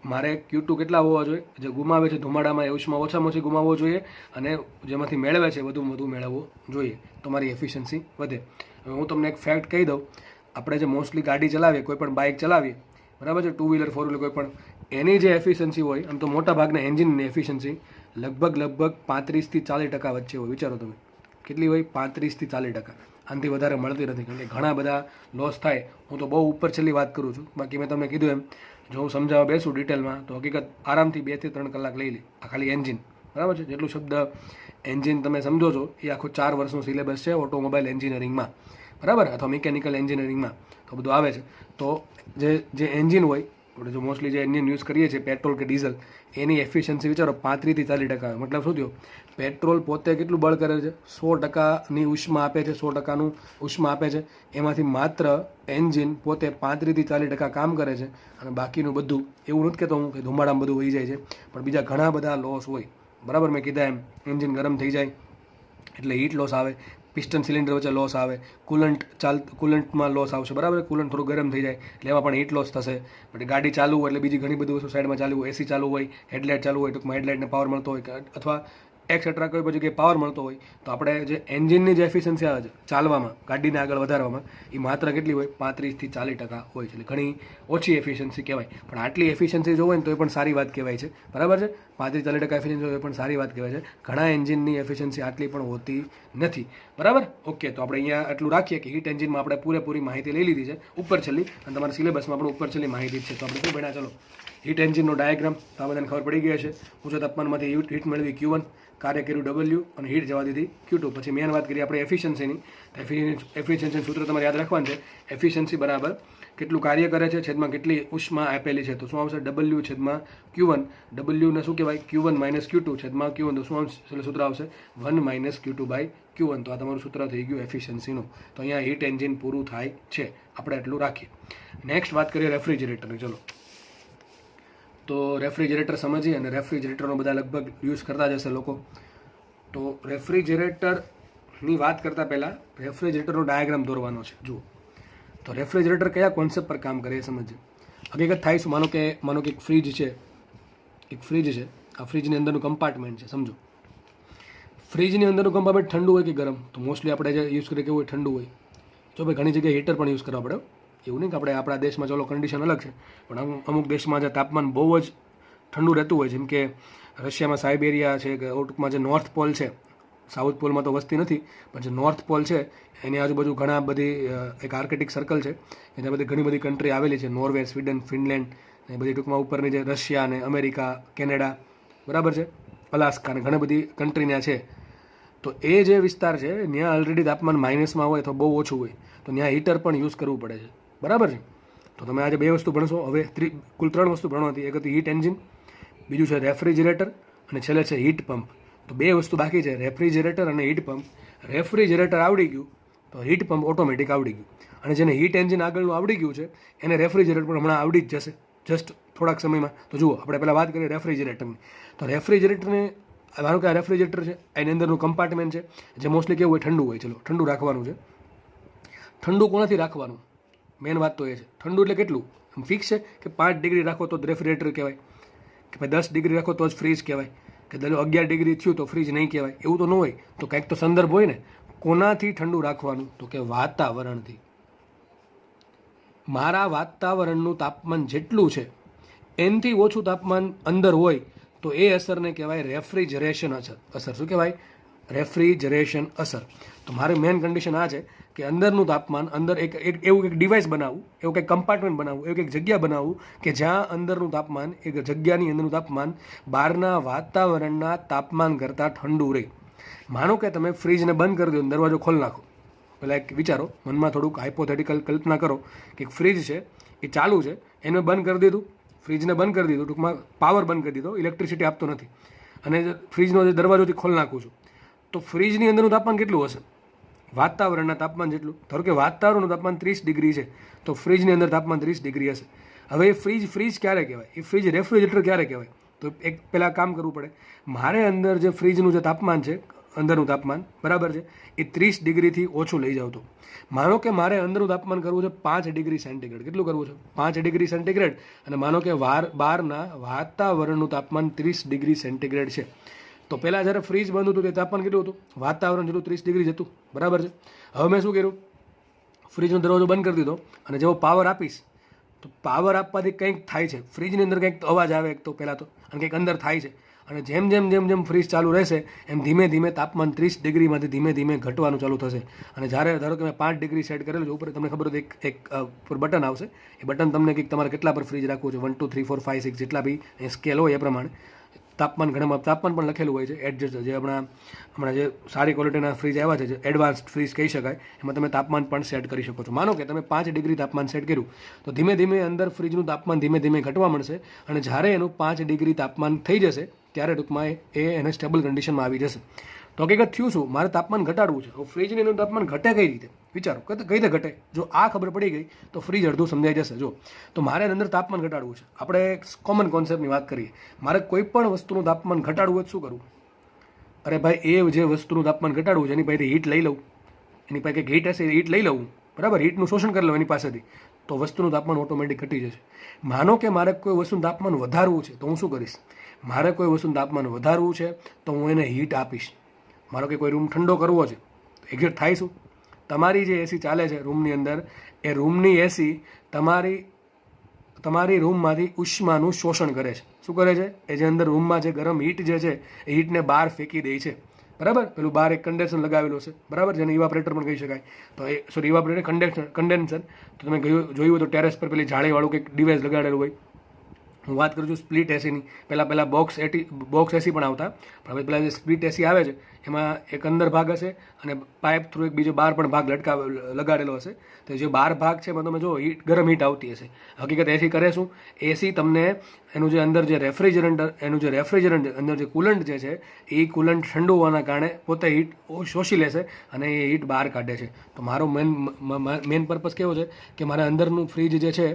મારે Q2 કેટલા હોવા જોઈએ, જે ગુમાવે છે ધુમાડામાં એ ઉષ્મા ઓછામાં ઓછી ગુમાવવો જોઈએ અને જેમાંથી મેળવે છે વધુમાં વધુ મેળવવો જોઈએ, તો મારી એફિશિયન્સી વધે. હવે હું તમને એક ફેક્ટ કહી દઉં, આપણે જે મોસ્ટલી ગાડી ચલાવીએ, કોઈ પણ બાઇક ચલાવીએ, બરાબર છે, 2 વ્હીલર 4 વ્હીલર કોઈ પણ, એની જે એફિશિયન્સી હોય, આમ તો મોટા ભાગના એન્જિનની એફિશિયન્સી લગભગ 35 થી 40% વચ્ચે હોય. વિચારો તમે કેટલી હોય, 35 થી 40%. આનાથી વધારે મળતી નથી, કારણ કે ઘણા બધા લોસ થાય. હું તો બહુ ઉપર છેલ્લી વાત કરું છું, બાકી મેં તમને કીધું એમ જો હું સમજાવવા બેસું ડિટેલમાં તો હકીકત આરામથી 2 થી 3 કલાક લઈ લે આ ખાલી એન્જિન, બરાબર છે. જેટલું શબ્દ એન્જિન તમે સમજો છો એ આખું 4 વર્ષનું સિલેબસ છે ઓટોમોબાઈલ એન્જિનિયરિંગમાં, બરાબર, અથવા મિકેનિકલ એન્જિનિયરિંગમાં તો બધું આવે છે. તો જે એન્જિન હોય, આપણે જો મોસ્ટલી જે એન્જિન યુઝ કરીએ છીએ પેટ્રોલ કે ડીઝલ, એની એફિશિયન્સી વિચારો 35 થી 40% આવે. મતલબ શું થયો, પેટ્રોલ પોતે કેટલું બળ કરે છે, 100%ની ઉષ્મા આપે છે, 100%નું ઉષ્મા આપે છે, એમાંથી માત્ર એન્જિન પોતે 35 થી 40% કામ કરે છે અને બાકીનું બધું, એવું નથી કહેતો હું કે ધુમાડામાં બધું વહી જાય છે, પણ બીજા ઘણા બધા લોસ હોય, બરાબર. મેં કીધા એમ એન્જિન ગરમ થઈ જાય એટલે હીટ લોસ આવે, પિસ્ટન સિલિન્ડર વચ્ચે લોસ આવે, કુલન્ટમાં લોસ આવશે, બરાબર. કુલન્ટ થોડું ગરમ થઈ જાય એટલે એમાં પણ હીટ લોસ થશે. પછી ગાડી ચાલુ હોય એટલે બીજી ઘણી બધી વસ્તુ સાઈડમાં ચાલુ હોય, એસી ચાલુ હોય, હેડલાઇટ ચાલુ હોય, ટૂંકમાં હેડલાઇટને પાવર મળતો હોય, અથવા એક્સેટ્રા કોઈ પછી પાવર મળતો હોય, તો આપણે જે એન્જિનની જે એફિશિયન્સી આવે છે ચાલવામાં, ગાડીને આગળ વધારવામાં, એ માત્ર કેટલી હોય, 35 થી 40% હોય છે. એટલે ઘણી ઓછી એફિશિયન્સી કહેવાય, પણ આટલી એફિશિયન્સી જો હોય ને તો એ પણ સારી વાત કહેવાય છે, બરાબર છે. 35-40% એફિશિયન્સી હોય એ પણ સારી વાત કહેવાય છે. ઘણા એન્જિનની એફિશિયન્સી આટલી પણ હોતી નથી, બરાબર. ઓકે, તો આપણે અહીંયા આટલું રાખીએ કે હીટ એન્જિનમાં આપણે પૂરેપૂરી માહિતી લઈ લીધી છે ઉપર છેલ્લી, અને તમારા સિલેબસમાં પણ ઉપર છેલ્લી માહિતી જ છે. તો આપણે શું ભણ્યા, ચલો હીટ એન્જિનનો ડાયાગ્રામ તો આ બધાને ખબર પડી ગઈ હશે. ઊંચા તાપમાનમાંથી હીટ મેળવી Q1, કાર્ય કર્યું W અને હીટ જવા દીધી Q2. પછી મેન વાત કરીએ આપણે એફિશિયન્સીની. એફિશિયન્સી સૂત્ર તમારે યાદ રાખવાનું છે. એફિશિયન્સી બરાબર કેટલું કાર્ય કરે છે છેદમાં કેટલી ઉષ્મા આપેલી છે, તો શું આવશે, W છેદમાં Q1. W ને શું કહેવાય, Q1 - Q2 છેદમાં Q1, તો શું આવશે, સૂત્ર આવશે 1 - Q2/Q1. તો આ તમારું સૂત્ર થઈ ગયું એફિશિયન્સીનું. તો અહીંયા હીટ એન્જિન પૂરું થાય છે. આપણે એટલું રાખીએ. નેક્સ્ટ વાત કરીએ રેફ્રિજરેટરની. ચલો, તો રેફ્રિજરેટર સમજીએ, અને રેફ્રિજરેટરનો બધા લગભગ યુઝ કરતા જ હશે લોકો. તો રેફ્રિજરેટરની વાત કરતાં પહેલાં રેફ્રિજરેટરનો ડાયાગ્રામ દોરવાનો છે. જુઓ, તો રેફ્રિજરેટર કયા કોન્સેપ્ટ પર કામ કરે એ સમજીએ. હકીકત થાય શું, માનો કે એક ફ્રીજ છે, આ ફ્રીજની અંદરનું કમ્પાર્ટમેન્ટ છે, સમજો. ફ્રીજની અંદરનું કમ્પાર્ટમેન્ટ ઠંડુ હોય કે ગરમ, તો મોસ્ટલી આપણે જે યુઝ કરીએ કેવું હોય, ઠંડુ હોય. જો ભાઈ ઘણી જગ્યાએ હીટર પણ યુઝ કરવા પડે, એવું નહીં કે આપણા દેશમાં ચલો કન્ડિશન અલગ છે, પણ અમુક દેશમાં જે તાપમાન બહુ જ ઠંડુ રહેતું હોય, જેમ કે રશિયામાં સાઇબેરિયા છે, કે ટૂંકમાં જે નોર્થ પોલ છે, સાઉથ પોલમાં તો વસ્તી નથી, પણ જે નોર્થ પોલ છે એની આજુબાજુ ઘણા બધી એક આર્કટિક સર્કલ છે, એના બધી ઘણી બધી કન્ટ્રી આવેલી છે, નોર્વે, સ્વીડન, ફિનલેન્ડ, એ બધી ટૂંકમાં ઉપરની જે રશિયા ને અમેરિકા, કેનેડા, બરાબર છે, અલાસ્કા ને ઘણી બધી કન્ટ્રી ત્યાં છે. તો એ જે વિસ્તાર છે ત્યાં ઓલરેડી તાપમાન માઇનસમાં હોય તો બહુ ઓછું હોય, તો ત્યાં હીટર પણ યુઝ કરવું પડે છે, બરાબર છે. તો તમે આજે 2 વસ્તુ ભણશો. હવે કુલ 3 વસ્તુ ભણવાથી, એક હતી હીટ એન્જિન, બીજું છે રેફ્રિજરેટર, અને છેલ્લે છે હીટ પંપ. તો 2 વસ્તુ બાકી છે, રેફ્રિજરેટર અને હીટ પંપ. રેફ્રિજરેટર આવડી ગયું તો હીટ પંપ ઓટોમેટિક આવડી ગયું, અને જેને હીટ એન્જિન આગળનું આવડી ગયું છે એને રેફ્રિજરેટર પણ હમણાં આવડી જ જશે, જસ્ટ થોડાક સમયમાં. તો જુઓ, આપણે પહેલાં વાત કરીએ રેફ્રિજરેટરની. તો રેફ્રિજરેટરને, ધારો કે આ રેફ્રિજરેટર છે, એની અંદરનું કમ્પાર્ટમેન્ટ છે, જે મોસ્ટલી કેવું હોય, ઠંડુ હોય. ચલો, ઠંડુ રાખવાનું છે. ઠંડુ કોનાથી રાખવાનું, મેન વાત તો એ છે. ઠંડુ એટલે કેટલું ફિક્સ છે કે 5 ડિગ્રી રાખો તો રેફ્રિજરેટર કહેવાય, કે ભાઈ 10 ડિગ્રી રાખો તો જ ફ્રીજ કહેવાય, કે 11 ડિગ્રી થયું તો ફ્રીજ નહીં કહેવાય, એવું તો ન હોય. તો કંઈક તો સંદર્ભ હોય ને. કોનાથી ઠંડુ રાખવાનું, તો કે વાતાવરણથી. મારા વાતાવરણનું તાપમાન જેટલું છે એનાથી ઓછું તાપમાન અંદર હોય તો એ અસરને કહેવાય રેફ્રિજરેશન અસર. શું કહેવાય, રેફ્રિજરેશન અસર. તો મારી મેન કન્ડિશન આ છે કે અંદરનું તાપમાન, અંદર એવું એક ડિવાઇસ બનાવવું, એવું કંઈક કમ્પાર્ટમેન્ટ બનાવવું, એવું કંઈક જગ્યા બનાવવું કે જ્યાં અંદરનું તાપમાન, એક જગ્યાની અંદરનું તાપમાન બહારના વાતાવરણના તાપમાન કરતાં ઠંડુ રહે. માનો કે તમે ફ્રીજને બંધ કરી દો અને દરવાજો ખોલી નાખો. પહેલાં એક વિચારો, મનમાં થોડુંક હાઇપોથેટિકલ કલ્પના કરો કે એક ફ્રીજ છે, એ ચાલુ છે, એને બંધ કરી દીધું, ફ્રીજને બંધ કરી દીધું, ટૂંકમાં પાવર બંધ કરી દીધો, ઇલેક્ટ્રિસિટી આપતો નથી, અને ફ્રીજનો જે દરવાજોથી ખોલી નાખું છું, તો ફ્રીજની અંદરનું તાપમાન કેટલું હશે, વાતાવરણના તાપમાન જેટલું. ધારો કે વાતાવરણનું તાપમાન 30 ડિગ્રી છે, તો ફ્રીજની અંદર તાપમાન 30 ડિગ્રી હશે. હવે એ ફ્રીજ ક્યારે કહેવાય, એ ફ્રીજ રેફ્રિજરેટર ક્યારે કહેવાય, તો એક પહેલાં કામ કરવું પડે. મારે અંદર જે ફ્રીજનું જે તાપમાન છે, અંદરનું તાપમાન, બરાબર છે, એ 30 ડિગ્રીથી ઓછું લઈ જાવ તો માનો કે મારે અંદરનું તાપમાન કરવું છે 5 ડિગ્રી સેન્ટીગ્રેડ. કેટલું કરવું છે? 5 ડિગ્રી સેન્ટીગ્રેડ. અને માનો કે બહારના વાતાવરણનું તાપમાન 30 ડિગ્રી સેન્ટીગ્રેડ છે. તો પહેલાં જ્યારે ફ્રીજ બંધ હતું તે તાપમાન કેટલું હતું? વાતાવરણ જેટલું 30 ડિગ્રી જ હતું, બરાબર છે. હવે મેં શું કર્યું? ફ્રીજનો દરવાજો બંધ કરી દીધો અને જેવો પાવર આપીશ તો પાવર આપવાથી કંઈક થાય છે, ફ્રીજની અંદર કંઈક અવાજ આવે એક તો પહેલાં તો, અને કંઈક અંદર થાય છે. અને જેમ જેમ જેમ જેમ ફ્રીજ ચાલુ રહેશે એમ ધીમે ધીમે તાપમાન 30 ડિગ્રીમાંથી ધીમે ધીમે ઘટવાનું ચાલુ થશે. અને જ્યારે ધારો કે મેં 5 ડિગ્રી સેટ કરેલું છે, ઉપર તમને ખબર હોય એક ઉપર બટન આવશે, એ બટન તમને કંઈક તમારે કેટલા પર ફ્રીજ રાખવું છે, 1 2 3 4 5 6 જેટલા બી સ્કેલ હોય એ પ્રમાણે તાપમાન, ઘણામાં તાપમાન પણ લખેલું હોય છે એડજસ્ટ. જે હમણાં જે સારી ક્વોલિટીના ફ્રીજ આવ્યા છે, જે એડવાન્સ્ડ ફ્રીજ કહી શકાય, એમાં તમે તાપમાન પણ સેટ કરી શકો છો. માનો કે તમે 5 ડિગ્રી તાપમાન સેટ કર્યું તો ધીમે ધીમે અંદર ફ્રીજનું તાપમાન ધીમે ધીમે ઘટવા મળશે. અને જ્યારે એનું 5 ડિગ્રી તાપમાન થઈ જશે ત્યારે ટૂંકમાં એને સ્ટેબલ કન્ડિશનમાં આવી જશે. તો હકીકત થયું શું? મારે તાપમાન ઘટાડવું છે. હવે ફ્રીજની એનું તાપમાન ઘટે કઈ રીતે? વિચારો, કઈ રીતે ઘટે? જો આ ખબર પડી ગઈ તો ફ્રીજ અડધું સમજાઈ જશે. જો તો મારે અંદર તાપમાન ઘટાડવું છે. આપણે એક કોમન કોન્સેપ્ટની વાત કરીએ. મારે કોઈ પણ વસ્તુનું તાપમાન ઘટાડવું હોય શું કરવું? અરે ભાઈ, એ જે વસ્તુનું તાપમાન ઘટાડવું છે એની પાસેથી હીટ લઈ લઉં, એની પાસે કંઈક હીટ હશે, હીટ લઈ લઉં, બરાબર, હીટનું શોષણ કરી લઉં એની પાસેથી, તો વસ્તુનું તાપમાન ઓટોમેટિક ઘટી જશે. માનો કે મારે કોઈ વસ્તુનું તાપમાન વધારવું છે તો હું શું કરીશ? મારે કોઈ વસ્તુનું તાપમાન વધારવું છે તો હું એને હીટ આપીશ. મારો કે કોઈ રૂમ ઠંડો કરવો છે તો એક્ઝેક્ટ થાય શું? તમારી જે એસી ચાલે છે રૂમની અંદર, એ રૂમની એસી તમારી રૂમમાંથી ઉષ્માનું શોષણ કરે છે. શું કરે છે? એ જે અંદર રૂમમાં જે ગરમ હીટ જે છે એ હીટને બહાર ફેંકી દે છે, બરાબર. પેલું બહાર એક કન્ડેન્સર લગાવેલું છે, બરાબર, જેને ઇવાપરેટર પણ કહી શકાય. તો એ સોરી ઇવાપરેટર કન્ડેન્સર. તો તમે જોયું હોય તો ટેરેસ પર પેલી જાળીવાળું કંઈક ડિવાઇસ લગાડેલું હોય. હું વાત કરું છું સ્પ્લિટ એસીની. પહેલાં બોક્સ એસી પણ આવતા, પણ હવે પેલા જે સ્પ્લિટ એસી આવે છે એમાં એક અંદર ભાગ હશે અને પાઇપ થ્રુ એક બીજો બહાર પણ ભાગ લગાડેલો હશે. તો જે બહાર ભાગ છે એમાં તમે જો ગરમ હીટ આવતી હશે. હકીકત એસી કરે શું? એસી તમને એનું જે અંદર જે રેફ્રિજરન્ટ અંદર જે કુલન્ટ જે છે એ કુલન્ટ ઠંડુ હોવાના કારણે પોતે હીટ શોષી લેશે અને એ હીટ બહાર કાઢે છે. તો મારો મેન પર્પઝ કેવો છે કે મારે અંદરનું ફ્રીજ જે છે,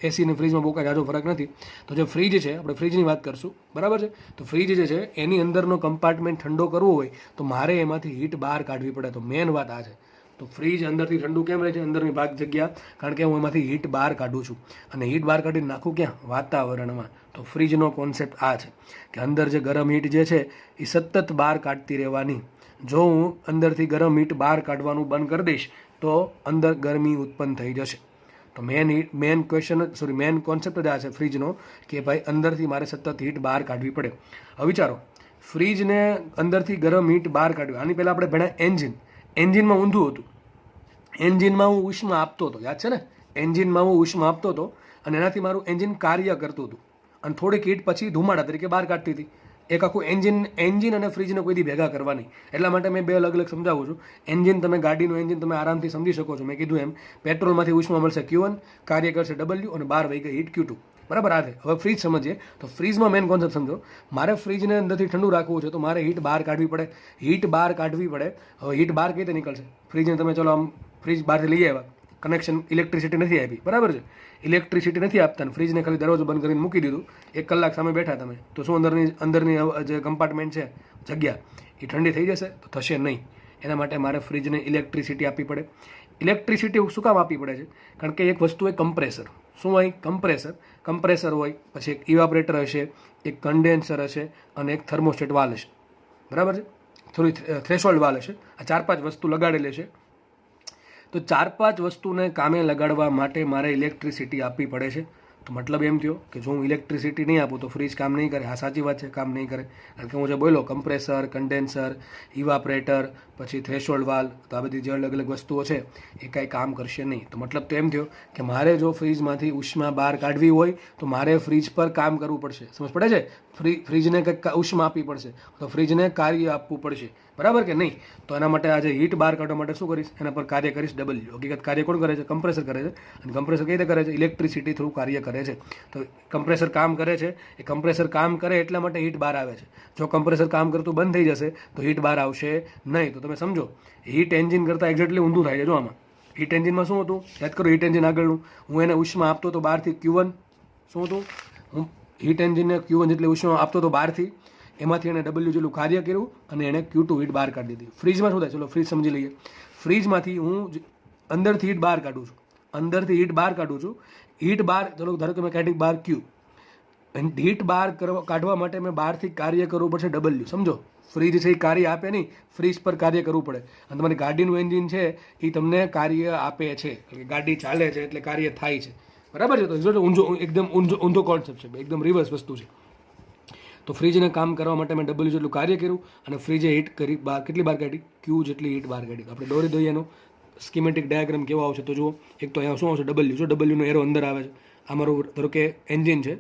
એસી અને ફ્રીજમાં બહુ કાંઈ ઝાઝો ફરક નથી. તો જે ફ્રીજ છે, આપણે ફ્રીજની વાત કરશું, બરાબર છે. તો ફ્રીજ જે છે એની અંદરનો કમ્પાર્ટમેન્ટ ઠંડો કરવો હોય તો મારે એમાંથી હીટ બહાર કાઢવી પડે. તો મેન વાત આ છે. તો ફ્રીજ અંદરથી ઠંડુ કેમ રહે છે? અંદરની ભાગ જગ્યા, કારણ કે હું એમાંથી હીટ બહાર કાઢું છું. અને હીટ બહાર કાઢીને નાખું ક્યાં? વાતાવરણમાં. તો ફ્રીજનો કોન્સેપ્ટ આ છે કે અંદર જે ગરમ હીટ જે છે એ સતત બહાર કાઢતી રહેવાની. જો હું અંદરથી ગરમ હીટ બહાર કાઢવાનું બંધ કરી દઈશ તો અંદર ગરમી ઉત્પન્ન થઈ જશે. તો મેન કોન્સેપ્ટ જ આ છે ફ્રીજનો, કે ભાઈ અંદરથી મારે સતત હીટ બહાર કાઢવી પડે. હવે વિચારો, ફ્રીજને અંદરથી ગરમ હીટ બહાર કાઢવી. આની પહેલાં આપણે ભણ્યા એન્જિનમાં ઊંધું હતું. એન્જિનમાં હું ઉષ્મા આપતો હતો, યાદ છે ને? એન્જિનમાં હું ઉષ્મા આપતો હતો અને એનાથી મારું એન્જિન કાર્ય કરતું હતું અને થોડીક હીટ પછી ધુમાડા તરીકે બહાર કાઢતી હતી. એક આખું એન્જિન અને ફ્રીજને કોઈ દી ભેગા કરવા નહીં. એટલા માટે મેં બે અલગ અલગ સમજાવું છું. એન્જિન, તમે ગાડીનું એન્જિન તમે આરામથી સમજી શકો છો. મેં કીધું એમ, પેટ્રોલમાંથી ઉષ્મા મળશે Q1, કાર્ય કરશે W અને બહાર વહી ગઈ હીટ Q2, બરાબર. આ છે. હવે ફ્રીજ સમજીએ. તો ફ્રીજમાં મેન કોન્સેપ્ટ સમજો. મારે ફ્રીજને અંદરથી ઠંડુ રાખવું છે તો મારે હીટ બહાર કાઢવી પડે. હવે હીટ બહાર કઈ રીતે નીકળશે? ફ્રીજને તમે ચલો આમ ફ્રીજ બહારથી લઈ આવ્યા, કનેક્શન ઇલેક્ટ્રિસિટી નથી આપી, બરાબર છે. ઇલેક્ટ્રિસિટી નથી આપતા ને ફ્રીજને ખાલી દરવાજો બંધ કરીને મૂકી દીધું, 1 કલાક સામે બેઠા તમે, તો શું અંદરની જે કમ્પાર્ટમેન્ટ છે, જગ્યા, એ ઠંડી થઈ જશે? તો થશે નહીં. એના માટે મારે ફ્રીજને ઇલેક્ટ્રિસિટી આપવી પડે. ઇલેક્ટ્રિસિટી શું કામ આપવી પડે છે? કારણ કે એક વસ્તુ હોય કમ્પ્રેસર. શું હોય? કમ્પ્રેસર હોય, પછી એક ઇવાપરેટર હશે, એક કન્ડેન્સર હશે અને એક થર્મોસ્ટેટ વાલ હશે, બરાબર છે. થોડી થ્રેશોલ્ડ વાલ હશે. આ 4-5 વસ્તુ લગાડેલી છે. તો 4-5 વસ્તુને કામે લગાડવા માટે મારે ઇલેક્ટ્રિસિટી આપવી પડે છે. તો મતલબ એમ થયો કે જો હું ઇલેક્ટ્રિસિટી નહીં આપું તો ફ્રીજ કામ નહીં કરે. હા, સાચી વાત છે, કામ નહીં કરે. કારણ કે હું જે બોલ્યો, કમ્પ્રેસર, કન્ડેન્સર, ઇવાપરેટર, પછી થ્રેશોલ્ડ વાલ, તો આ બધી જે અલગ અલગ વસ્તુઓ છે એ કાંઈ કામ કરશે નહીં. તો મતલબ તો એમ થયો કે મારે જો ફ્રીજમાંથી ઉષ્મા બહાર કાઢવી હોય તો મારે ફ્રીજ પર કામ કરવું પડશે. સમજ પડે છે? ફ્રીજને કંઈક ઉષ્મા આપવી પડશે, તો ફ્રીજને કાર્ય આપવું પડશે, બરાબર કે નહીં? તો એના માટે આજે હીટ બહાર કાઢવા માટે શું કરીશ? એના પર કાર્ય કરીશ W. હકીકત કાર્ય કોણ કરે છે? કમ્પ્રેસર કરે છે. અને કમ્પ્રેસર કઈ રીતે કરે છે? ઇલેક્ટ્રિસિટી થ્રુ કાર્ય કરે છે. તો કમ્પ્રેસર કામ કરે છે. એ કમ્પ્રેસર કામ કરે એટલા માટે હીટ બહાર આવે છે. જો કમ્પ્રેસર કામ કરતું બંધ થઈ જશે તો હીટ બહાર આવશે નહીં. તો તમે સમજો, હીટ એન્જિન કરતાં એક્ઝેક્ટલી ઊંધું થાય છે. જો આમાં હીટ એન્જિનમાં શું હતું? યાદ કરો, હીટ એન્જિન આગળનું, હું એને ઉષ્મા આપતો હતો બહારથી Q1. શું હતું? હું હીટ એન્જિનને Q1 જેટલી ઉષ્મા આપતો હતો બહારથી. એમાંથી એણે ડબલ્યુ જેટલું કાર્ય કર્યું અને એણે Q2 હીટ બહાર કાઢી દીધી. ફ્રીજમાં શું થાય, ચલો ફ્રીજ સમજી લઈએ. ફ્રીજમાંથી હું અંદરથી હીટ બહાર કાઢું છું, હીટ બહાર, ચલો ધારો કે મેં કાઢી બહાર Q, હીટ બહાર કાઢવા માટે મેં બહારથી કાર્ય કરવું પડશે ડબલ્યુ. સમજો, ફ્રીજ છે એ કાર્ય આપે નહીં, ફ્રીજ પર કાર્ય કરવું પડે. અને તમારી ગાડીનું એન્જિન છે એ તમને કાર્ય આપે છે, ગાડી ચાલે છે એટલે કાર્ય થાય છે, બરાબર છે. તો એકદમ ઊંધો કોન્સેપ્ટ છે, એકદમ રિવર્સ વસ્તુ છે. તો ફ્રીજને કામ કરવા માટે મેં ડબલ્યુ જેટલું કાર્ય કર્યું અને ફ્રીજે હીટ કરી બહાર, કેટલી બહાર કાઢી, Q જેટલી હીટ બહાર કાઢી. આપણે દોરી દઈએ એનો સ્કીમેટિક ડાયાગ્રામ કેવો આવશે તો જુઓ. એક તો અહીંયા શું આવશે, ડબલ્યુ. જો ડબલ્યુનો એરો અંદર આવે છે, આ મારું ધારો કે એન્જિન છે,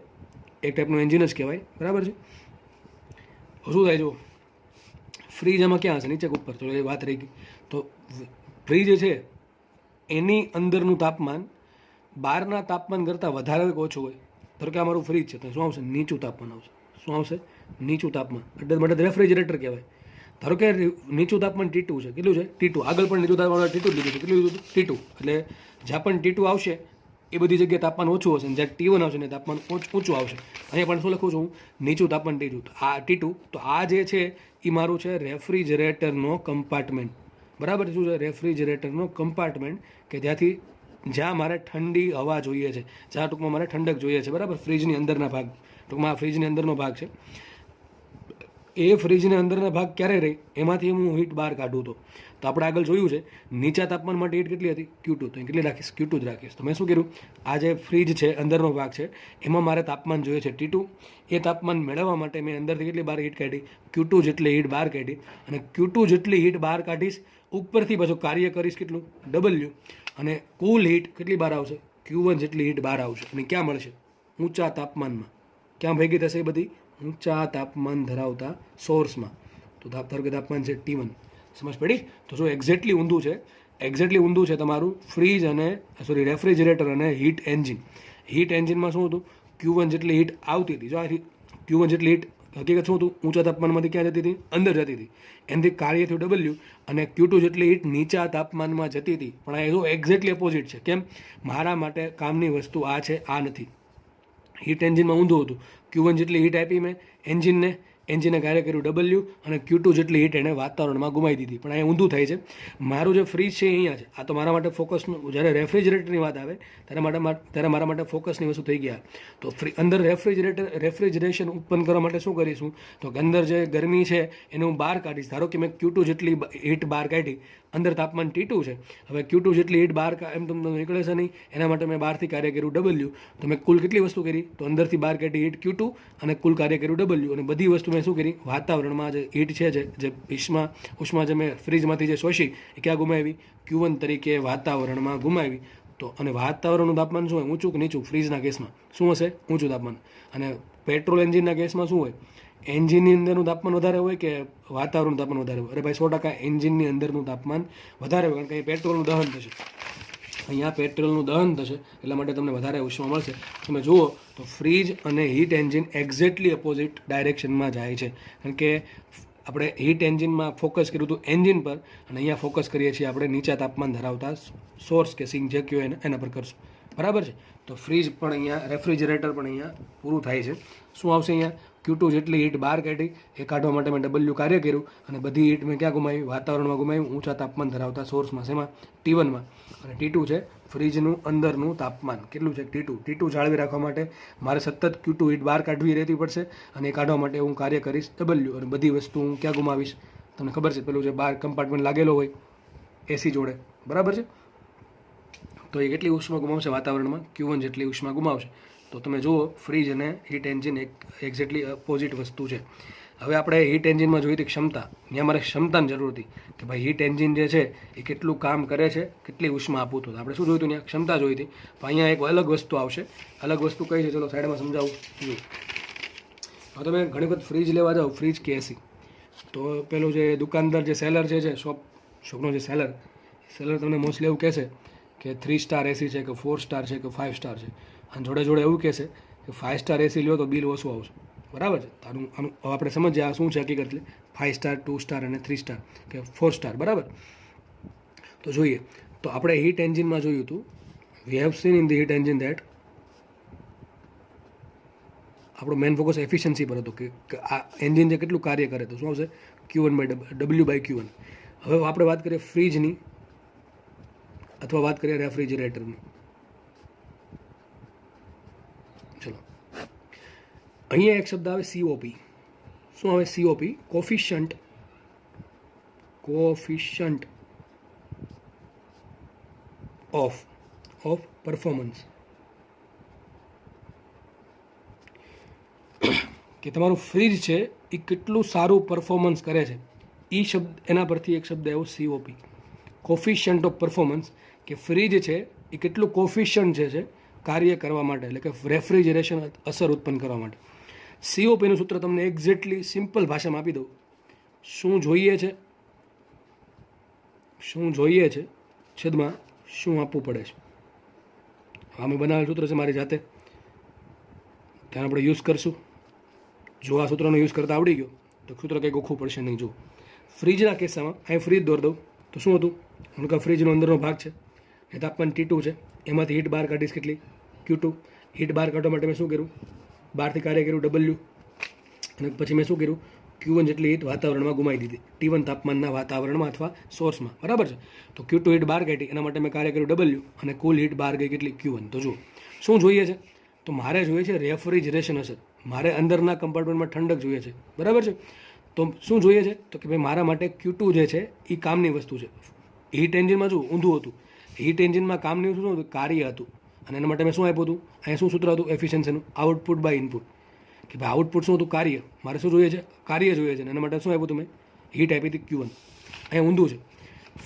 એક ટાઈપનું એન્જિન જ કહેવાય, બરાબર છે. શું થાય, જો ફ્રીજ એમાં ક્યાં હશે, નીચે ઉપર, તો એ વાત રહી ગઈ. તો ફ્રીજ છે એની અંદરનું તાપમાન બહારના તાપમાન કરતાં વધારે હોય કે ઓછું હોય. ધારો કે આ મારું ફ્રીજ છે તો શું આવશે, નીચું તાપમાન આવશે. શું આવશે, નીચું તાપમાન. એટલે માટે રેફ્રિજરેટર કહેવાય. ધારો કે નીચું તાપમાન T2 છે, કેટલું છે T2, આગળ પણ નીચું તાપમાન T2 લીધું છે, કેટલું લીધું T2. એટલે જ્યાં પણ T2 આવશે એ બધી જગ્યાએ તાપમાન ઓછું હશે, જ્યાં T1 આવશે ને તાપમાન ઊંચું આવશે. અહીંયા પણ શું લખું છું હું, નીચું તાપમાન T2. આ T2, તો આ જે છે એ મારું છે રેફ્રિજરેટરનો કમ્પાર્ટમેન્ટ, બરાબર. શું છે, રેફ્રિજરેટરનો કમ્પાર્ટમેન્ટ, કે જ્યાં મારે ઠંડી હવા જોઈએ છે, જ્યાં ટૂંકમાં મારે ઠંડક જોઈએ છે, બરાબર. ફ્રીજની અંદરના ભાગ, ટૂંકમાં આ ફ્રીજની અંદરનો ભાગ છે. એ ફ્રીજની અંદરના ભાગ ક્યારે રહી, એમાંથી હું હીટ બહાર કાઢું તો આપણે આગળ જોયું છે નીચા તાપમાન માટે હીટ કેટલી હતી, Q2. તો કેટલી રાખીશ, Q2 જ રાખીશ. તો મેં શું કર્યું, આ જે ફ્રીજ છે અંદરનો ભાગ છે એમાં મારે તાપમાન જોઈએ છે T2. એ તાપમાન મેળવવા માટે મેં અંદરથી કેટલી બહાર હીટ કાઢી, Q2 જેટલી હીટ બહાર કાઢી. અને Q2 જેટલી હીટ બહાર કાઢીશ, ઉપરથી પાછું કાર્ય કરીશ કેટલું, W. અને કુલ હીટ કેટલી બહાર આવશે, Q1 જેટલી હીટ બહાર આવશે. અને ક્યાં મળશે, ઊંચા તાપમાનમાં. ક્યાં ભેગી થશે એ બધી, ઊંચા તાપમાન ધરાવતા સોર્સમાં. તો ધારો કે તાપમાન છે T1, સમજ પડી. તો જો એક્ઝેક્ટલી ઊંધું છે તમારું ફ્રીજ અને રેફ્રિજરેટર અને હીટ એન્જિન. હીટ એન્જિનમાં શું હતું, Q1 જેટલી હીટ આવતી હતી. જો અહીંથી Q1 જેટલી હીટ હકીકત શું હતું, ઊંચા તાપમાનમાંથી ક્યાં જતી હતી, અંદર જતી હતી. એનાથી કાર્ય થયું W. અને Q2 જેટલી હીટ નીચા તાપમાનમાં જતી હતી. પણ આ જો એક્ઝેક્ટલી ઓપોઝિટ છે. કેમ, મારા માટે કામની વસ્તુ આ છે, આ નથી. હીટ એન્જિનમાં ઊંધું હતું, Q1 જેટલી હીટ આપી મેં એન્જિને કાર્ય કર્યું W. અને Q2 જેટલી હીટ એણે વાતાવરણમાં ગુમાવી દીધી. પણ અહીંયા ઊંધું થાય છે. મારું જે ફ્રીજ છે અહીંયા છે, આ તો મારા માટે ફોકસનું, જ્યારે રેફ્રિજરેટરની વાત આવે ત્યારે મારા માટે ફોકસની વસ્તુ થઈ ગયા. તો અંદર રેફ્રિજરેશન ઉત્પન્ન કરવા માટે શું કરીશું, તો અંદર જે ગરમી છે એને હું બહાર કાઢીશ. ધારો કે મેં Q2 જેટલી હીટ બહાર કાઢી, અંદર તાપમાન T2 છે. હવે Q2 જેટલી હીટ બહાર એમ તમને નીકળે છે નહીં, એના માટે મેં બહારથી કાર્ય કર્યું W. તો મેં કુલ કેટલી વસ્તુ કરી, તો અંદરથી બહાર કાઢી હીટ Q2 અને કુલ કાર્ય કર્યું W. અને બધી વસ્તુ મેં શું કરી, વાતાવરણમાં જે હીટ છે જે ઉષ્મા જે મેં ફ્રીજમાંથી જે શોષી એ ક્યાં ગુમાવી, Q1 તરીકે વાતાવરણમાં ગુમાવી. તો અને વાતાવરણનું તાપમાન શું હોય, ઊંચું કે નીચું, ફ્રીજના કેસમાં શું હશે, ઊંચું તાપમાન. અને પેટ્રોલ એન્જિનના કેસમાં શું હોય, એન્જિનની અંદરનું તાપમાન વધારે હોય કે વાતાવરણનું તાપમાન વધારે હોય. અરે ભાઈ 100% એન્જિનની અંદરનું તાપમાન વધારે હોય, કારણ કે પેટ્રોલનું દહન થશે. અહીંયા પેટ્રોલનું દહન થશે એટલા માટે તમને વધારે ઉષ્મા મળશે. તમે જુઓ તો ફ્રીજ અને હીટ એન્જિન એક્ઝેક્ટલી અપોઝિટ ડાયરેક્શનમાં જાય છે. કારણ કે આપણે હીટ એન્જિનમાં ફોકસ કર્યું હતું એન્જિન પર, અને અહીંયા ફોકસ કરીએ છીએ આપણે નીચા તાપમાન ધરાવતા સોર્સ કે સિંક જે કહ્યું એના પર કરશું, બરાબર છે. તો ફ્રીજ પણ અહીંયા, રેફ્રિજરેટર પણ અહીંયા પૂરું થાય છે. શું આવશે અહીંયા, Q2 જેટલી હીટ બહાર કાઢી, એ કાઢવા માટે મેં W કાર્ય કર્યું. અને બધી હીટ મેં ક્યાં ગુમાવી, વાતાવરણમાં ગુમાવી, ઊંચા તાપમાન ધરાવતા સોર્સમાં. શેમાં, T1માં. અને T2 છે ફ્રીજનું અંદરનું તાપમાન. કેટલું છે, T2 જાળવી રાખવા માટે મારે સતત Q2 હીટ બહાર કાઢવી રહેતી પડશે. અને એ કાઢવા માટે હું કાર્ય કરીશ W. અને બધી વસ્તુ હું ક્યાં ગુમાવીશ, તમને ખબર છે, પેલું જે બહાર કમ્પાર્ટમેન્ટ લાગેલો હોય AC જોડે, બરાબર છે. તો એ કેટલી ઉષ્મા ગુમાવશે વાતાવરણમાં, Q1 જેટલી ઉષ્મા ગુમાવશે. તો તમે જુઓ ફ્રીજ અને હીટ એન્જિન એક્ઝેક્ટલી અપોઝિટ વસ્તુ છે. હવે આપણે હીટ એન્જિનમાં જોઈ હતી ક્ષમતા. ત્યાં મારે ક્ષમતાની જરૂર હતી કે ભાઈ હીટ એન્જિન જે છે એ કેટલું કામ કરે છે, કેટલી ઉષ્મા આપવું. તો આપણે શું જોયું હતું, ત્યાં ક્ષમતા જોઈ હતી. તો અહીંયા એક અલગ વસ્તુ આવશે. અલગ વસ્તુ કઈ છે, ચલો સાઈડમાં સમજાવું. જો હવે તમે ઘણી વખત ફ્રીજ લેવા જાઓ, ફ્રીજ કે AC, તો પેલું જે દુકાનદાર જે સેલર છે શોપનો જે સેલર તમને મોસ્ટલી એવું કહેશે કે 3 સ્ટાર AC છે કે 4 સ્ટાર છે કે 5 સ્ટાર છે. અને જોડે એવું કહેશે કે 5 સ્ટાર AC લ્યો તો બિલ ઓછું આવશે, બરાબર છે. આનું આપણે સમજીએ આ શું છે હકીકત. એટલે 5 સ્ટાર, 2 સ્ટાર અને 3 સ્ટાર કે 4 સ્ટાર, બરાબર. તો જોઈએ તો આપણે હીટ એન્જિનમાં જોયું હતું, we have seen in the heat engine that આપણો મેન ફોકસ એફિશિયન્સી પર હતો કે આ એન્જિન જે કેટલું કાર્ય કરે તો શું આવશે Q1 by W by Q1. હવે આપણે વાત કરીએ ફ્રીજની અથવા વાત કરીએ રેફ્રિજરેટરની. ચલો, અહીંયા એક શબ્દ આવે COP. શું આવે COP? Coefficient of performance. કે તમારું ફ્રીજ છે એ કેટલું સારું પરફોર્મન્સ કરે છે. એ શબ્દ એના પરથી એક શબ્દ આવ્યો COP, કોફિશન્ટ ઓફ પરફોર્મન્સ. કે ફ્રીજ છે એ કેટલું કોફિશન્ટ છે કાર્ય કરવા માટે, એટલે કે રેફ્રિજરેશન અસર ઉત્પન્ન કરવા માટે. COPનું સૂત્ર તમને એક્ઝેક્ટલી સિમ્પલ ભાષામાં આપી દઉં. શું જોઈએ છે છેદમાં શું આપવું પડે છે. હા, મેં બનાવેલું સૂત્ર છે મારી જાતે, ત્યાં આપણે યુઝ કરશું. જો આ સૂત્રનો યુઝ કરતા આવડી ગયો તો સૂત્ર કંઈ ગોખવું પડશે નહીં. જો ફ્રીજના કિસ્સામાં અહીં ફ્રીજ દોર દઉં તો શું હતું, હું ફ્રીજનો અંદરનો ભાગ છે એ તાપમાન T2 છે, એમાંથી હીટ બહાર કાઢીશ કેટલી Q2. હીટ બહાર કાઢવા માટે મેં શું કર્યું, બહારથી કાર્ય કર્યું W, અને પછી મેં શું કર્યું Q1 જેટલી હીટ વાતાવરણમાં ગુમાવી દીધી T1 તાપમાનના વાતાવરણમાં અથવા સોર્સમાં, બરાબર છે. તો Q2 હીટ બહાર કાઢી, એના માટે મેં કાર્ય કર્યું W, અને કુલ હીટ બહાર ગઈ કેટલી Q1. તો જુઓ શું જોઈએ છે, તો મારે જોઈએ છે રેફ્રિજરેશન અસર. મારે અંદરના કમ્પાર્ટમેન્ટમાં ઠંડક જોઈએ છે, બરાબર છે. તો શું જોઈએ છે, તો કે ભાઈ મારા માટે Q2 જે છે એ કામની વસ્તુ છે. હીટ એન્જિનમાં શું ઊંધું હતું, હીટ એન્જિનમાં કામની વસ્તુ શું હતું, કાર્ય હતું. અને એના માટે મેં શું આપ્યું હતું, અહીંયા શું સૂત્ર હતું એફિશિયન્સીનું, આઉટપુટ બાય ઇનપુટ. કે ભાઈ આઉટપુટ શું હતું, કાર્ય. મારે શું જોઈએ છે, કાર્ય જોઈએ છે. એના માટે શું આપ્યું હતું મેં, હીટ આપી હતી Q1. અહીંયા ઊંધું છે.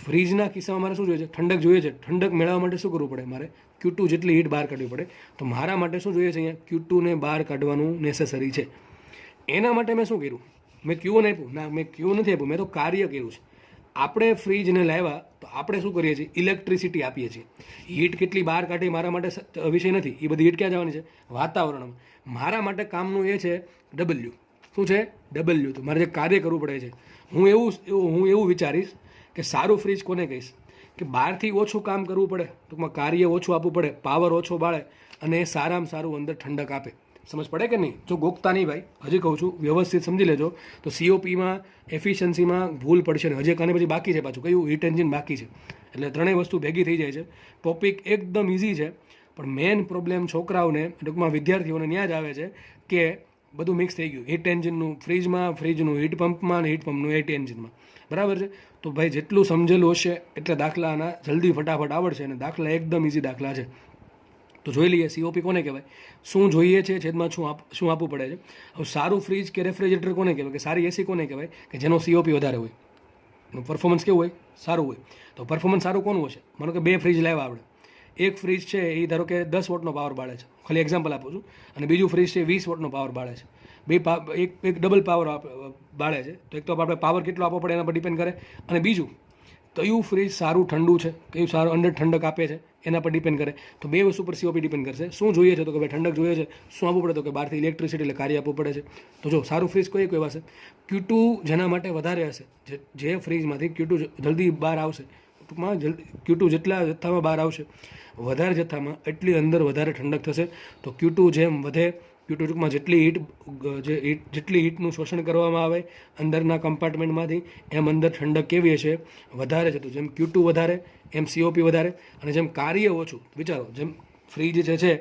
ફ્રીજના કિસ્સામાં મારે શું જોઈએ છે, ઠંડક જોઈએ છે. ઠંડક મેળવવા માટે શું કરવું પડે, મારે Q2 જેટલી હીટ બહાર કાઢવી પડે. તો મારા માટે શું જોઈએ છે, અહીંયા Q2 ને બહાર કાઢવાનું નેસેસરી છે. એના માટે મેં શું કર્યું, મેં Q1 આપ્યું ના, મેં Q નથી આપ્યું, મેં તો કાર્ય કર્યું છે. આપણે ફ્રીજને લાવ્યા તો આપણે શું કરીએ છીએ, ઇલેક્ટ્રિસિટી આપીએ છીએ. હીટ કેટલી બહાર કાઢી મારા માટે વિષય નથી. એ બધી હીટ ક્યાં જવાની છે, વાતાવરણમાં. મારા માટે કામનું એ છે W. શું છે W? તો મારે જે કાર્ય કરવું પડે છે, હું એવું વિચારીશ કે સારું ફ્રીજ કોને કહીશ, કે બહારથી ઓછું કામ કરવું પડે, ટૂંકમાં કાર્ય ઓછું આપવું પડે, પાવર ઓછો બાળે, અને એ સારામાં સારું અંદર ઠંડક આપે. સમજ પડે કે નહીં? જો ગોખતા નહીં ભાઈ, હજી કહું છું વ્યવસ્થિત સમજી લેજો. તો COPમાં એફિશિયન્સીમાં ભૂલ પડશે ને. હજી કાને પછી બાકી છે, પાછું કયું, હીટ એન્જિન બાકી છે. એટલે ત્રણેય વસ્તુ ભેગી થઈ જાય છે. ટોપિક એકદમ ઇઝી છે, પણ મેઇન પ્રોબ્લેમ છોકરાઓને, ટૂંકમાં વિદ્યાર્થીઓને ત્યાં જ આવે છે કે બધું મિક્સ થઈ ગયું. હીટ એન્જિનનું ફ્રીજમાં, ફ્રીજનું હીટ પંપમાં, અને હીટ પંપનું હીટ એન્જિનમાં, બરાબર છે. તો ભાઈ જેટલું સમજેલું હશે એટલે દાખલાના જલ્દી ફટાફટ આવડશે, અને દાખલા એકદમ ઇઝી દાખલા છે. તો જોઈ લઈએ COP કોને કહેવાય, શું જોઈએ છે છેદમાં શું આપવું પડે છે. હવે સારું ફ્રીજ કે રેફ્રિજરેટર કોને કહેવાય, કે સારી એસી કોને કહેવાય, કે જેનો COP વધારે હોય, એનું પરફોર્મન્સ કેવું હોય, સારું હોય. તો પરફોર્મન્સ સારું કોનું હશે, માનો કે 2 ફ્રીજ લાવ્યા આપણે. એક ફ્રીજ છે એ ધારો કે 10 વોટનો પાવર બાળે છે, ખાલી એક્ઝામ્પલ આપું છું, અને બીજું ફ્રીજ છે 20 વોટનો પાવર બાળે છે. એક ડબલ પાવર બાળે છે. તો એક તો આપણે પાવર કેટલો આપવો પડે એના પર ડિપેન્ડ કરે, અને બીજું કયું ફ્રીજ સારું ઠંડુ છે, કયું સારું અંદર ઠંડક આપે છે એના પર ડિપેન્ડ કરે. તો 2 વસ્તુ પર COP ડિપેન્ડ કરશે. શું જોઈએ છે, તો કે ભાઈ ઠંડક જોઈએ છે. શું આપવું પડે, તો કે બહારથી ઇલેક્ટ્રિસિટી એટલે કાર્ય આપવું પડે છે. તો જો સારું ફ્રીજ કોઈ હશે, Q2 જેના માટે વધારે હશે, જે ફ્રીજમાંથી Q2 જલ્દી બહાર આવશે, ટૂંકમાં Q2 જેટલા જથ્થામાં બહાર આવશે, વધારે જથ્થામાં એટલી અંદર વધારે ઠંડક થશે. તો Q2 જેમ વધે, Q2 ટૂંકમાં જેટલી હીટનું શોષણ કરવામાં આવે અંદરના કમ્પાર્ટમેન્ટમાંથી, એમ અંદર ઠંડક કેવી હશે, વધારે છે. તો જેમ Q2 વધારે એમ COP વધારે. અને જેમ કાર્ય ઓછું, વિચારો, જેમ ફ્રીજ જે છે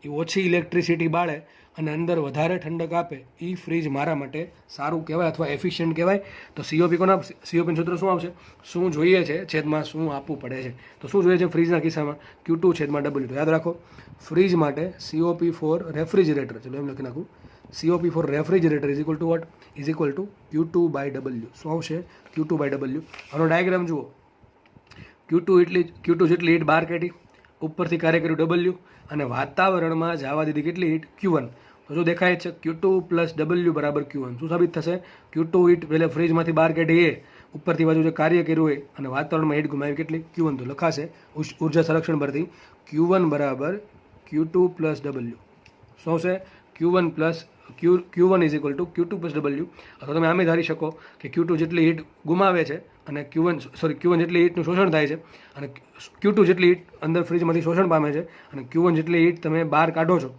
એ ઓછી ઇલેક્ટ્રિસિટી બાળે અને અંદર વધારે ઠંડક આપે, એ ફ્રીજ મારા માટે સારું કહેવાય અથવા એફિશિયન્ટ કહેવાય. તો COPનું સૂત્ર શું આવશે, શું જોઈએ છે છેદમાં શું આપવું પડે છે. તો શું જોઈએ છે ફ્રીજના કિસ્સામાં, Q2 છેદમાં W. તો યાદ રાખો, ફ્રીજ માટે COP ફોર રેફ્રિજરેટર, ચલો એમ લખી નાખું, COP for refrigerator is equal to what, is equal to Q2 by W. શું આવશે, Q2 બાય W. આનો ડાયાગ્રામ જુઓ, Q2 જેટલી હીટ બહાર કાઢી, ઉપરથી કાર્ય કર્યું W, અને વાતાવરણમાં જવા દીધી કેટલી હીટ, Q1. તો જો દેખાય છે Q2 પ્લસ W બરાબર Q1. શું સાબિત થશે, Q2 હીટ પહેલે ફ્રીજમાંથી બહાર કાઢી, ઉપરથી બાજુ જે કાર્ય કર્યું હોય અને વાતાવરણમાં હીટ ગુમાવી કેટલી, Q1. તો લખાશે ઉર્જા સંરક્ષણ પરથી Q1 બરાબર Q2 પ્લસ W. શું આવશે, Q1 is equal to Q2 plus W. અથવા તમે આમે ધારી શકો કે Q2 જેટલી હીટ ગુમાવે છે અને Q1 જેટલી હીટનું શોષણ થાય છે, અને Q2 જેટલી હીટ અંદર ફ્રીજમાંથી શોષણ પામે છે, અને Q1 જેટલી હીટ તમે બહાર કાઢો છો,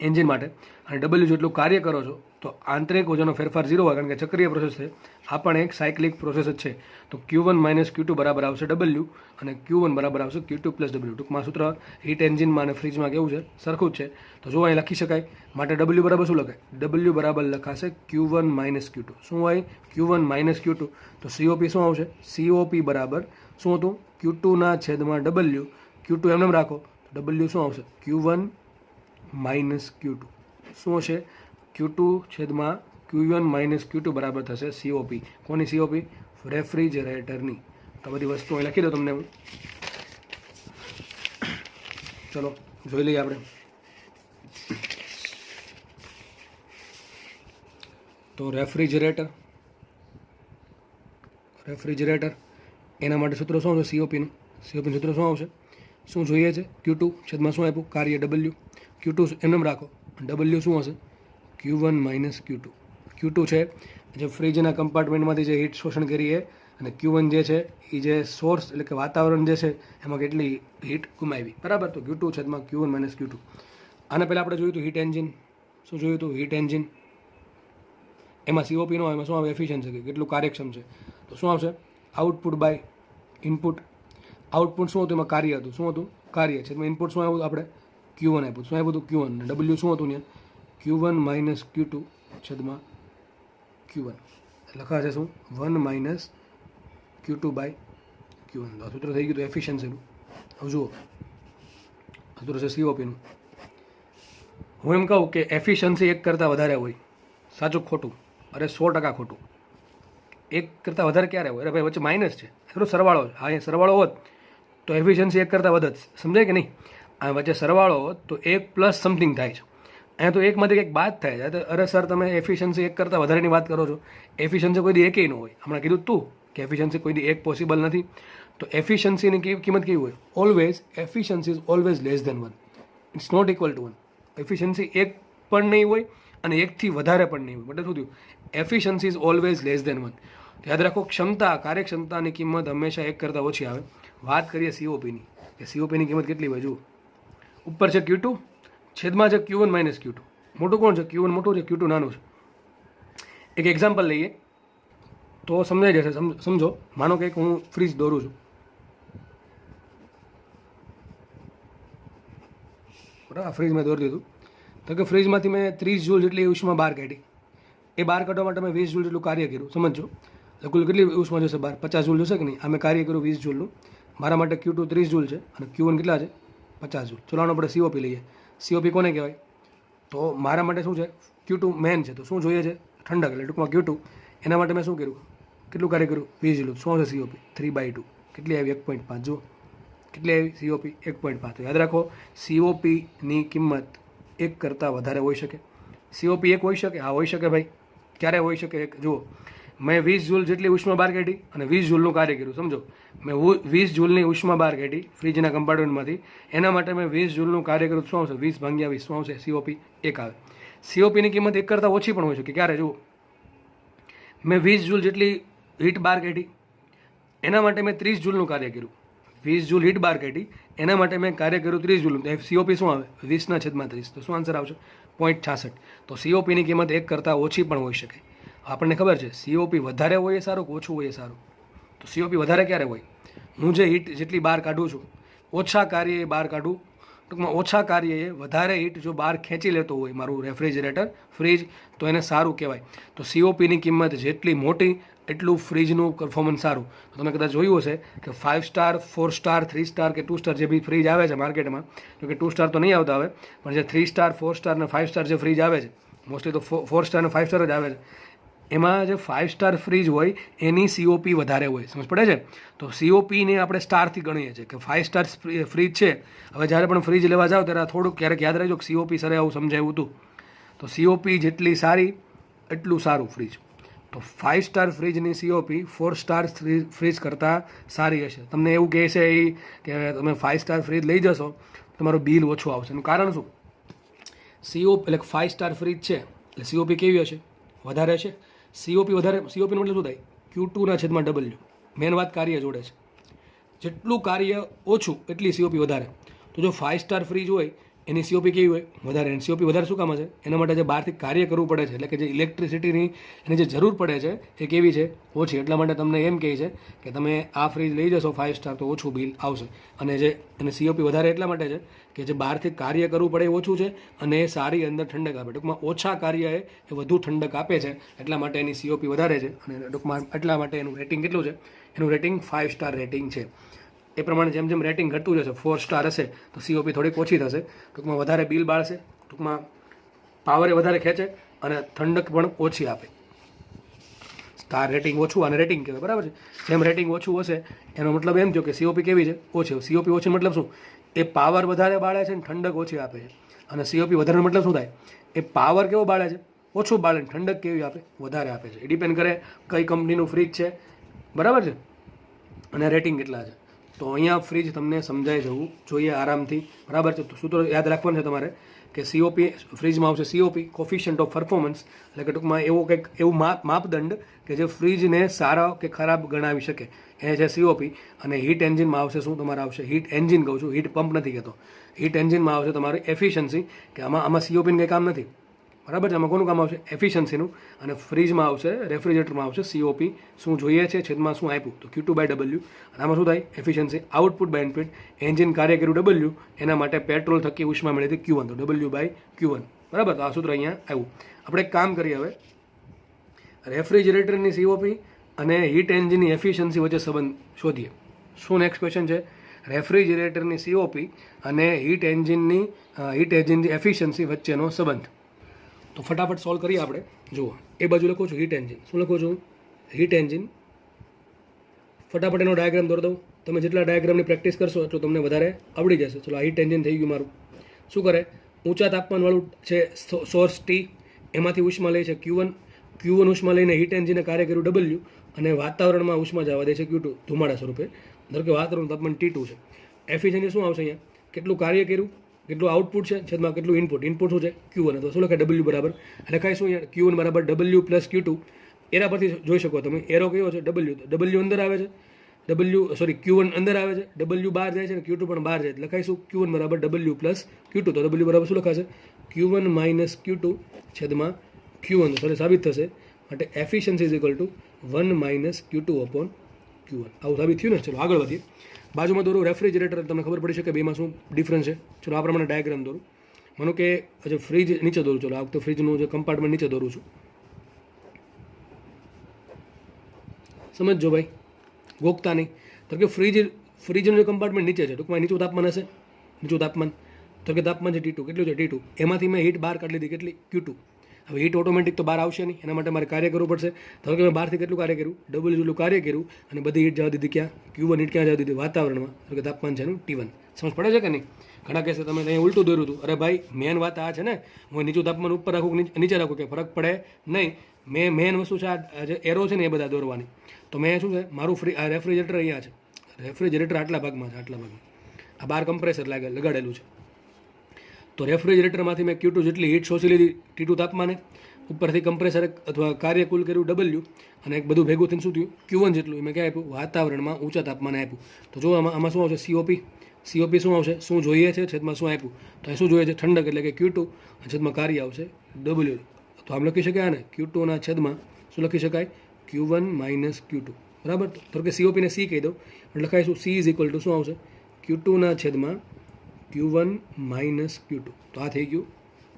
એન્જિન માટે, અને ડબલ્યુ જેટલું કાર્ય કરો છો તો આંતરિક ઉર્જાનો ફેરફાર 0 હોય, કારણ કે ચક્રીય પ્રોસેસ છે, આ પણ એક સાયક્લિક પ્રોસેસ જ છે. તો Q1 માઇનસ Q2 બરાબર આવશે ડબલ્યુ, અને Q1 બરાબર આવશે Q2 પ્લસ ડબલ્યુ. ટૂંકમાં સૂત્ર હીટ એન્જિનમાં અને ફ્રીજમાં કેવું છે, સરખું જ છે. તો જો અહીં લખી શકાય, માટે ડબલ્યુ બરાબર શું લખાય? ડબલ્યુ બરાબર લખાશે Q1 માઇનસ Q2. શું હોય? Q1 minus Q2. તો COP શું આવશે? COP બરાબર શું હતું? Q2 ના છેદમાં ડબલ્યુ. Q2 એમને રાખો તો ડબલ્યુ શું આવશે? Q1 minus Q2. શું હશે? Q2 છેદમાં Q1 માઇનસ Q2 બરાબર થશે COP. કોની COP? રેફ્રિજરેટરની. તો બધી વસ્તુ અહીં લખી દો તમને હું. ચલો જોઈ લઈએ આપણે. તો રેફ્રિજરેટર એના માટે સૂત્ર શું આવશે? COPનું સૂત્ર શું આવશે? શું જોઈએ છે? Q2 છેદમાં શું આપ્યું? કાર્ય ડબલ્યુ. Q2 એમને રાખો, ડબલ્યુ શું હશે? Q1 minus Q2. Q2 છે જે ફ્રીજના કમ્પાર્ટમેન્ટમાંથી જે હીટ શોષણ કરીએ, અને Q1 જે છે એ જે સોર્સ એટલે કે વાતાવરણ જે છે એમાં કેટલી હીટ ગુમાવી, બરાબર. તો Q2 છેદમાં Q1 માઇનસ Q2. આને પહેલાં આપણે જોયું હતું હીટ એન્જિન. શું જોયું હતું? Heat engine. એમાં COP નો એમાં શું આવે? એફિશિયન્સી, કેટલું કાર્યક્ષમ છે. તો શું આવશે? Output by input. આઉટપુટ શું હતું? એમાં કાર્ય હતું. શું હતું? કાર્ય છે. ઇનપુટ શું આવ્યું? આપણે Q1 આપ્યું. શું આપ્યું હતું? Q1. ડબલ્યુ શું હતું ત્યાં? Q1 માઇનસ Q2 છેદમાં Q1. લખાશે શું? 1 માઇનસ Q2 બાય Q1. આ સૂત્ર થઈ ગયું હતું એફિશિયન્સીનું. હવે જુઓ, સૂત્ર છે COPનું. હું એમ કહું કે એફિશિયન્સી 1 કરતાં વધારે હોય, સાચું ખોટું? અરે 100% ખોટું. 1 કરતાં વધારે ક્યારે હોય? અરે ભાઈ વચ્ચે માઇનસ છે, એટલો સરવાળો છે. હા, અહીંયા સરવાળો હોત તો એફિશિયન્સી 1 કરતાં વધત. સમજાય કે નહીં? આ વચ્ચે સરવાળો હોત તો 1 પ્લસ સમથિંગ થાય છે. અહીંયા તો 1માંથી કંઈક બાદ થાય છે. અરે સર, તમે એફિશિયન્સી 1 કરતાં વધારેની વાત કરો છો. એફિશિયન્સી કોઈ દી એકેય ન હોય. હમણાં કીધું તું કે એફિશિયન્સી કોઈ દી 1 પોસિબલ નથી. તો એફિશિયન્સીની કિંમત કેવી હોય? Always efficiency is always less than 1. It's not equal to 1. Efficiency 1 પણ નહીં હોય અને 1થી વધારે પણ નહીં હોય. એટલે શું થયું? Efficiency is always less than 1. યાદ રાખો, ક્ષમતા, કાર્યક્ષમતાની કિંમત હંમેશા 1 કરતાં ઓછી આવે. વાત કરીએ COPની, કે COPની કિંમત કેટલી હોય? જુઓ, ઉપર છે Q2, છેદમાં છે Q1 માઇનસ Q2. મોટું કોણ છે? Q1 મોટું છે, Q2 નાનું છે. એક એક્ઝામ્પલ લઈએ તો સમજાઈ જશે. સમજો, માનો કે હું ફ્રીજ દોરું છું, બરાબર. ફ્રીજ મેં દોરી દીધું તો કે ફ્રીજમાંથી મેં 30 જૂલ જેટલી ઉષ્મા બહાર કાઢી. એ બહાર કાઢવા માટે મેં 20 જૂલ જેટલું કાર્ય કર્યું. સમજો, કુલ કેટલી ઉષ્મા જશે બહાર? 50 જૂલ જશે કે નહીં? આ મેં કાર્ય કર્યું 20 જૂલનું. મારા માટે Q2 30 જૂલ છે અને Q1 કેટલા છે? 50 જૂલ. ચલો આનો આપણે COP લઈએ. COP કોને કહેવાય? તો મારા માટે શું છે? Q2 મેન છે. તો શું જોઈએ છે? ઠંડક. એટલે ટૂંકમાં Q2. એના માટે મેં શું કર્યું? કેટલું કાર્ય કર્યું? 20 જૂલ. શું આવશે COP? 3/2. કેટલી આવી? 1.5. જુઓ કેટલી આવી COP? 1.5. તો યાદ રાખો, COPની કિંમત 1 કરતાં વધારે હોઈ શકે. COP 1 હોઈ શકે? હા, હોઈ શકે ભાઈ. ક્યારે હોઈ શકે? જુઓ, મેં 20 જૂલ જેટલી ઉષ્મા બહાર કાઢી અને 20 જૂલનું કાર્ય કર્યું. સમજો, મેં 20 જૂલની ઉષ્મા બહાર કાઢી ફ્રીજના કમ્પાર્ટમેન્ટમાંથી. એના માટે મેં 20 જૂલનું કાર્ય કર્યું. શું આવશે? 20 ભાગ્યા 20. શું આવશે? COP 1 આવે. COPની કિંમત 1 કરતાં ઓછી પણ હોઈ શકે. ક્યારે? જુઓ, મેં 20 જૂલ જેટલી હીટ બહાર કાઢી, એના માટે મેં 30 જૂલનું કાર્ય કર્યું. 20 જૂલ હીટ બહાર કાઢી, એના માટે મેં કાર્ય કર્યું 30 જૂલનું. COP શું આવે? 20/30. તો શું આન્સર આવશે? 0.66. તો COPની કિંમત 1 કરતાં ઓછી પણ હોઈ શકે. આપણને ખબર છે COP વધારે હોય એ સારું કે ઓછું હોય એ સારું? તો COP વધારે ક્યારે હોય? હું જે હીટ જેટલી બહાર કાઢું છું, ઓછા કાર્યએ બહાર કાઢું. ટૂંકમાં ઓછા કાર્યએ વધારે હીટ જો બહાર ખેંચી લેતો હોય મારું રેફ્રિજરેટર, ફ્રીજ, તો એને સારું કહેવાય. તો COPની કિંમત જેટલી મોટી એટલું ફ્રીજનું પરફોર્મન્સ સારું. તો તમે કદાચ જોયું હશે કે 5 સ્ટાર, 4 સ્ટાર, 3 સ્ટાર કે 2 સ્ટાર જે બી ફ્રીજ આવે છે માર્કેટમાં, જો કે 2 સ્ટાર તો નહીં આવતા હવે, પણ જે 3 સ્ટાર, 4 સ્ટાર અને 5 સ્ટાર જે ફ્રીજ આવે છે, મોસ્ટલી તો 4 સ્ટાર અને 5 સ્ટાર જ આવે છે. એમાં જે 5 સ્ટાર ફ્રીજ હોય એની COP વધારે હોય. સમજ પડે છે? તો COPને આપણે સ્ટારથી ગણીએ છીએ કે 5 સ્ટાર ફ્રીજ છે. હવે જ્યારે પણ ફ્રીજ લેવા જાઓ ત્યારે થોડુંક ક્યારેક યાદ રાખજો કે COP સરે આવું સમજાવ્યું હતું. તો COP જેટલી સારી એટલું સારું ફ્રીજ. તો 5 સ્ટાર ફ્રીજની COP 4 સ્ટાર ફ્રીજ કરતાં સારી હશે. તમને એવું કહેશે એ કે તમે 5 સ્ટાર ફ્રીજ લઈ જશો તમારું બિલ ઓછું આવશે. એનું કારણ શું? COP એટલે 5 સ્ટાર ફ્રીજ છે એટલે COP કેવી હશે? વધારે હશે. COP વધારે, COPનું એટલે શું થાય? Q2/W. મેન વાત કાર્ય જોડે છે. જેટલું કાર્ય ઓછું એટલી COP વધારે. તો જો 5 સ્ટાર ફ્રીજ હોય એની સીઓપી કેવી હોય? વધારે. એની સીઓપી વધારે શું કામ છે? એના માટે જે બહારથી કાર્ય કરવું પડે છે, એટલે કે જે ઇલેક્ટ્રિસિટીની એની જે જરૂર પડે છે એ કેવી છે? ઓછી. એટલા માટે તમને એમ કહે છે કે તમે આ ફ્રીજ લઈ જશો 5 સ્ટાર તો ઓછું બિલ આવશે. અને જે એની સીઓપી વધારે એટલા માટે છે કે જે બહારથી કાર્ય કરવું પડે એ ઓછું છે અને એ સારી અંદર ઠંડક આપે. ટૂંકમાં ઓછા કાર્ય એ વધુ ઠંડક આપે છે, એટલા માટે એની સીઓપી વધારે છે. અને ટૂંકમાં એટલા માટે એનું રેટિંગ કેટલું છે? એનું રેટિંગ 5 સ્ટાર રેટિંગ છે. એ પ્રમાણે જેમ જેમ રેટિંગ ઘટતું જશે, 4 સ્ટાર હશે તો સીઓપી થોડીક ઓછી થશે, ટૂંકમાં વધારે બિલ બાળશે, ટૂંકમાં પાવર એ વધારે ખેંચે અને ઠંડક પણ ઓછી આપે. સ્ટાર રેટિંગ ઓછું અને રેટિંગ કહેવાય, બરાબર છે. જેમ રેટિંગ ઓછું હશે એનો મતલબ એમ થયો કે સીઓપી કેવી છે? ઓછી. સીઓપી ઓછી મતલબ શું? એ પાવર વધારે બાળે છે અને ઠંડક ઓછી આપે છે. અને સીઓપી વધારેનો મતલબ શું થાય? એ પાવર કેવો બાળે છે? ઓછું બાળે, ઠંડક કેવી આપે? વધારે આપે છે. એ ડિપેન્ડ કરે કઈ કંપનીનું ફ્રીજ છે, બરાબર છે, અને રેટિંગ કેટલા છે. તો અહીંયા ફ્રીજ તમને સમજાઈ જવું જોઈએ આરામથી, બરાબર છે. તો સૂત્રો યાદ રાખવાનું છે તમારે કે સીઓપી ફ્રીજમાં આવશે સીઓપી, કોફિશિયન્ટ ઓફ પરફોર્મન્સ, એટલે કે ટૂંકમાં એવું કંઈક એવું માપદંડ કે જે ફ્રીજને સારા કે ખરાબ ગણાવી શકે, એ છે સીઓપી. અને હીટ એન્જિનમાં આવશે શું? તમારે આવશે હીટ એન્જિન, કહું છું, હીટ પંપ નથી કહેતો. હીટ એન્જિનમાં આવશે તમારી એફિશિયન્સી, કે આમાં સીઓપીનું કંઈ કામ નથી, બરાબર છે. આમાં કોનું કામ આવશે? એફિશિયન્સીનું. અને ફ્રીજમાં આવશે, રેફ્રિજરેટરમાં આવશે સીઓપી શું જોઈએ છે છેદમાં શું આપ્યું તો Q2/W. અને આમાં શું થાય? Efficiency. Output by input, engine કાર્ય કર્યું W, એના માટે પેટ્રોલ થકી ઉષ્મા મળી હતી Q1, તો W/Q1, બરાબર. તો આ સૂત્ર અહીંયા આવ્યું. આપણે એક કામ કરીએ હવે, રેફ્રિજરેટરની સીઓપી અને હીટ એન્જિનની એફિશિયન્સી વચ્ચે સંબંધ શોધીએ. શું નેક્સ્ટ ક્વેશ્ચન છે? રેફ્રિજરેટરની સીઓપી અને હીટ એન્જિનની એફિશિયન્સી વચ્ચેનો સંબંધ. તો ફટાફટ સોલ્વ કરીએ આપણે. જુઓ, એ બાજુ લખું છું હીટ એન્જિન. શું લખું છું? Heat engine. ફટાફટ એનો ડાયાગ્રામ દોરી દઉં. તમે જેટલા ડાયાગ્રામની પ્રેક્ટિસ કરશો એટલું તમને વધારે આવડી જશે. ચલો, આ હીટ એન્જિન થઈ ગયું મારું. શું કરે? ઊંચા તાપમાનવાળું છે સોર્સ ટી, એમાંથી ઉષ્મા લે છે Q1 ઉષ્મા લઈને હીટ એન્જિને કાર્ય કર્યું W, અને વાતાવરણમાં ઉષ્મા જવા દે છે Q2 ધુમાડા સ્વરૂપે. ધારો કે વાતાવરણ તાપમાન T2 છે. એફિશિયન્સી શું આવશે અહીંયા? કેટલું કાર્ય કર્યું, કેટલું આઉટપુટ છે છેદમાં કેટલું ઇનપુટ. ઇનપુટ શું છે? Q1. તો શું લખાય? W બરાબર લખાય શું અહીંયા? Q1 બરાબર W પ્લસ Q2. એના પરથી જોઈ શકો તમે, એરો કયો છે? W. તો W અંદર આવે છે, Q1 અંદર આવે છે, W બહાર જાય છે અને Q2 પણ બહાર જાય. લખાઈશું Q1 બરાબર W પ્લસ Q2. તો W બરાબર શું લખાશે? Q1 માઇનસ Q2 છેદમાં Q1. તો સાબિત થશે. માટે efficiency is equal to 1 minus Q2 upon Q1. આવું સાબિત થયું ને. ચલો આગળ વધીએ. બાજુમાં દોરું રેફ્રિજરેટર, તમને ખબર પડી શકે બેમાં શું ડિફરન્સ છે. ચલો આ પ્રમાણે ડાયાગ્રામ દોરું. માનો કે જે ફ્રીજ નીચે દોરું. ચલો આ વખતે ફ્રીજનું જે કમ્પાર્ટમેન્ટ નીચે દોરું છું. સમજજો ભાઈ, ગોખતા નહીં. તો કે ફ્રીજનું જે કમ્પાર્ટમેન્ટ નીચે છે, ટૂંકમાં નીચું તાપમાન હશે. નીચું તાપમાન તો કે તાપમાન છે T2. કેટલું છે? T2. એમાંથી મેં હીટ બહાર કાઢી લીધી. કેટલી? Q2. હવે હીટ ઓટોમેટિક તો બહાર આવશે નહીં, એના માટે મારે કાર્ય કરવું પડશે. ધારો કે મેં બહારથી કેટલું કાર્ય કર્યું? W જેટલું કાર્ય કર્યું અને બધી હીટ જવા દીધી ક્યાં? Q1 હીટ ક્યાં જવા દીધી? વાતાવરણમાં. તો કે તાપમાન છે એનું T1. સમજ પડે છે કે નહીં? ઘણા કહેશે તમે અહીંયા ઉલટું દોર્યું હતું. અરે ભાઈ, મેન વાત આ છે ને, હું નીચું તાપમાન ઉપર રાખું નીચે રાખું કે ફરક પડે નહીં. મેન વસ્તુ છે આ જે એરો છે ને એ બધા દોરવાની. તો મેં શું છે, મારું રેફ્રિજરેટર અહીંયા છે. રેફ્રિજરેટર આટલા ભાગમાં છે, આટલા ભાગમાં. આ બાર કમ્પ્રેસર લગાડેલું છે. તો રેફ્રિજરેટરમાંથી મેં Q2 જેટલી હીટ શોષી લીધી T2 તાપમાને, ઉપરથી કમ્પ્રેસર અથવા કાર્ય કુલ કર્યું W, અને એક બધું ભેગું થઈને શું થયું? Q1 જેટલું મેં ક્યાં આપ્યું? વાતાવરણમાં ઊંચા તાપમાને આપ્યું. તો જો આમાં શું આવશે? COP શું આવશે? શું જોઈએ છે છેદમાં શું આપ્યું? તો અહીં શું જોઈએ છે? ઠંડક, એટલે કે Q2, અને છેદમાં કાર્ય આવશે W. તો આમ લખી શકાય ને, Q2 ના છેદમાં શું લખી શકાય? Q1 માઇનસ Q2, બરાબર. તો કે COP ને C કહી દો, એટલે લખાઈશું C ઇઝ ઇક્વલ ટુ શું આવશે? Q2 ના છેદમાં Q1 માઇનસ Q2. તો આ થઈ ગયું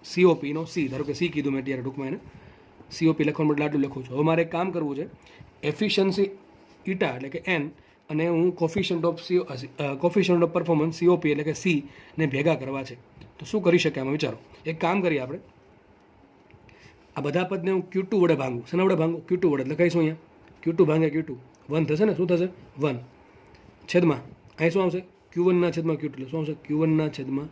COP નો C. ધારો કે C કીધું મેં અત્યારે ટૂંકમાં એને COP લખવાનું બદલે આટલું લખું છું. હવે મારે એક કામ કરવું છે, એફિશિયન્સી ઈટા એટલે કે N, અને હું કોફિશિયન્ટ ઓફ પરફોર્મન્સ COP એટલે કે C ને ભેગા કરવા છે. તો શું કરી શકે આમાં વિચારો. એક કામ કરીએ આપણે, આ બધા પદને હું Q2 વડે ભાંગું. શેના વડે ભાંગું? Q2 વડે. લખાઈશું અહીંયા Q2 ભાંગે Q2 1 થશે ને. શું થશે? 1 છેદમાં અહીં શું આવશે? Q1 ના છેદમાં Q2. એટલે શું આવશે? Q1 ના છેદમાં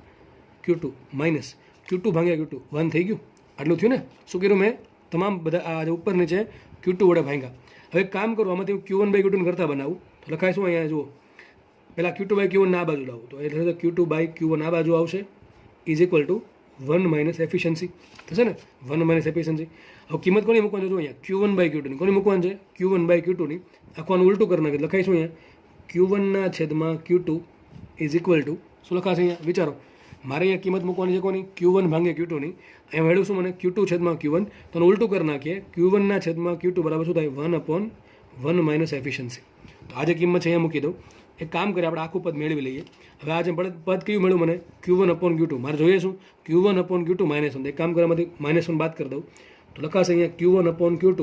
Q2 માઇનસ Q2 ભાંગ્યા Q2. 1 થઈ ગયું. આટલું થયું ને. શું કર્યું મેં? તમામ બધા આ ઉપર નીચે Q2 વડે ભાંગ્યા. હવે એક કામ કરું, આમાંથી હું Q1/Q2 કરતા બનાવું. તો લખાય શું અહીંયા? જુઓ, પહેલાં Q2/Q1 આ બાજુ લાવું. તો એટલે Q2/Q1 આ બાજુ આવશે is equal to 1 minus efficiency થશે ને. 1 માઇનસ એફિશિયન્સી. હવે કિંમત કોની મૂકવાની છે? જો અહીંયા Q1/Q2 ની કોની મૂકવાની છે? Q1/Q2 ની. આખું આનું ઉલટું કરી નાખે. લખાઈશું અહીંયા Q1 ના છેદમાં Q2 ઇઝ ઇક્વલ ટુ શું લખાશે અહીંયા? વિચારો, મારે અહીંયા કિંમત મૂકવાની છે કોની? Q1 ભાંગે Q2 ની. અહીંયા મેળવું શું મને? Q2 છેદમાં Q1. તો ઉલટું કરી નાખીએ, Q1 ના છેદમાં Q2 બરાબર શું થાય? 1/1 માઇનસ એફિશિયન્સી. તો આ જે કિંમત છે અહીંયા મૂકી દઉં. એક કામ કરીએ, આપણે આખું પદ મેળવી લઈએ. હવે આ જે પદ કયું મળ્યું મને? Q1/Q2. મારે જોઈએ શું? Q1/Q2 -1. એક કામ કરવામાંથી -1 બાદ કરી દઉં તો લખાશે અહીંયા Q1/Q2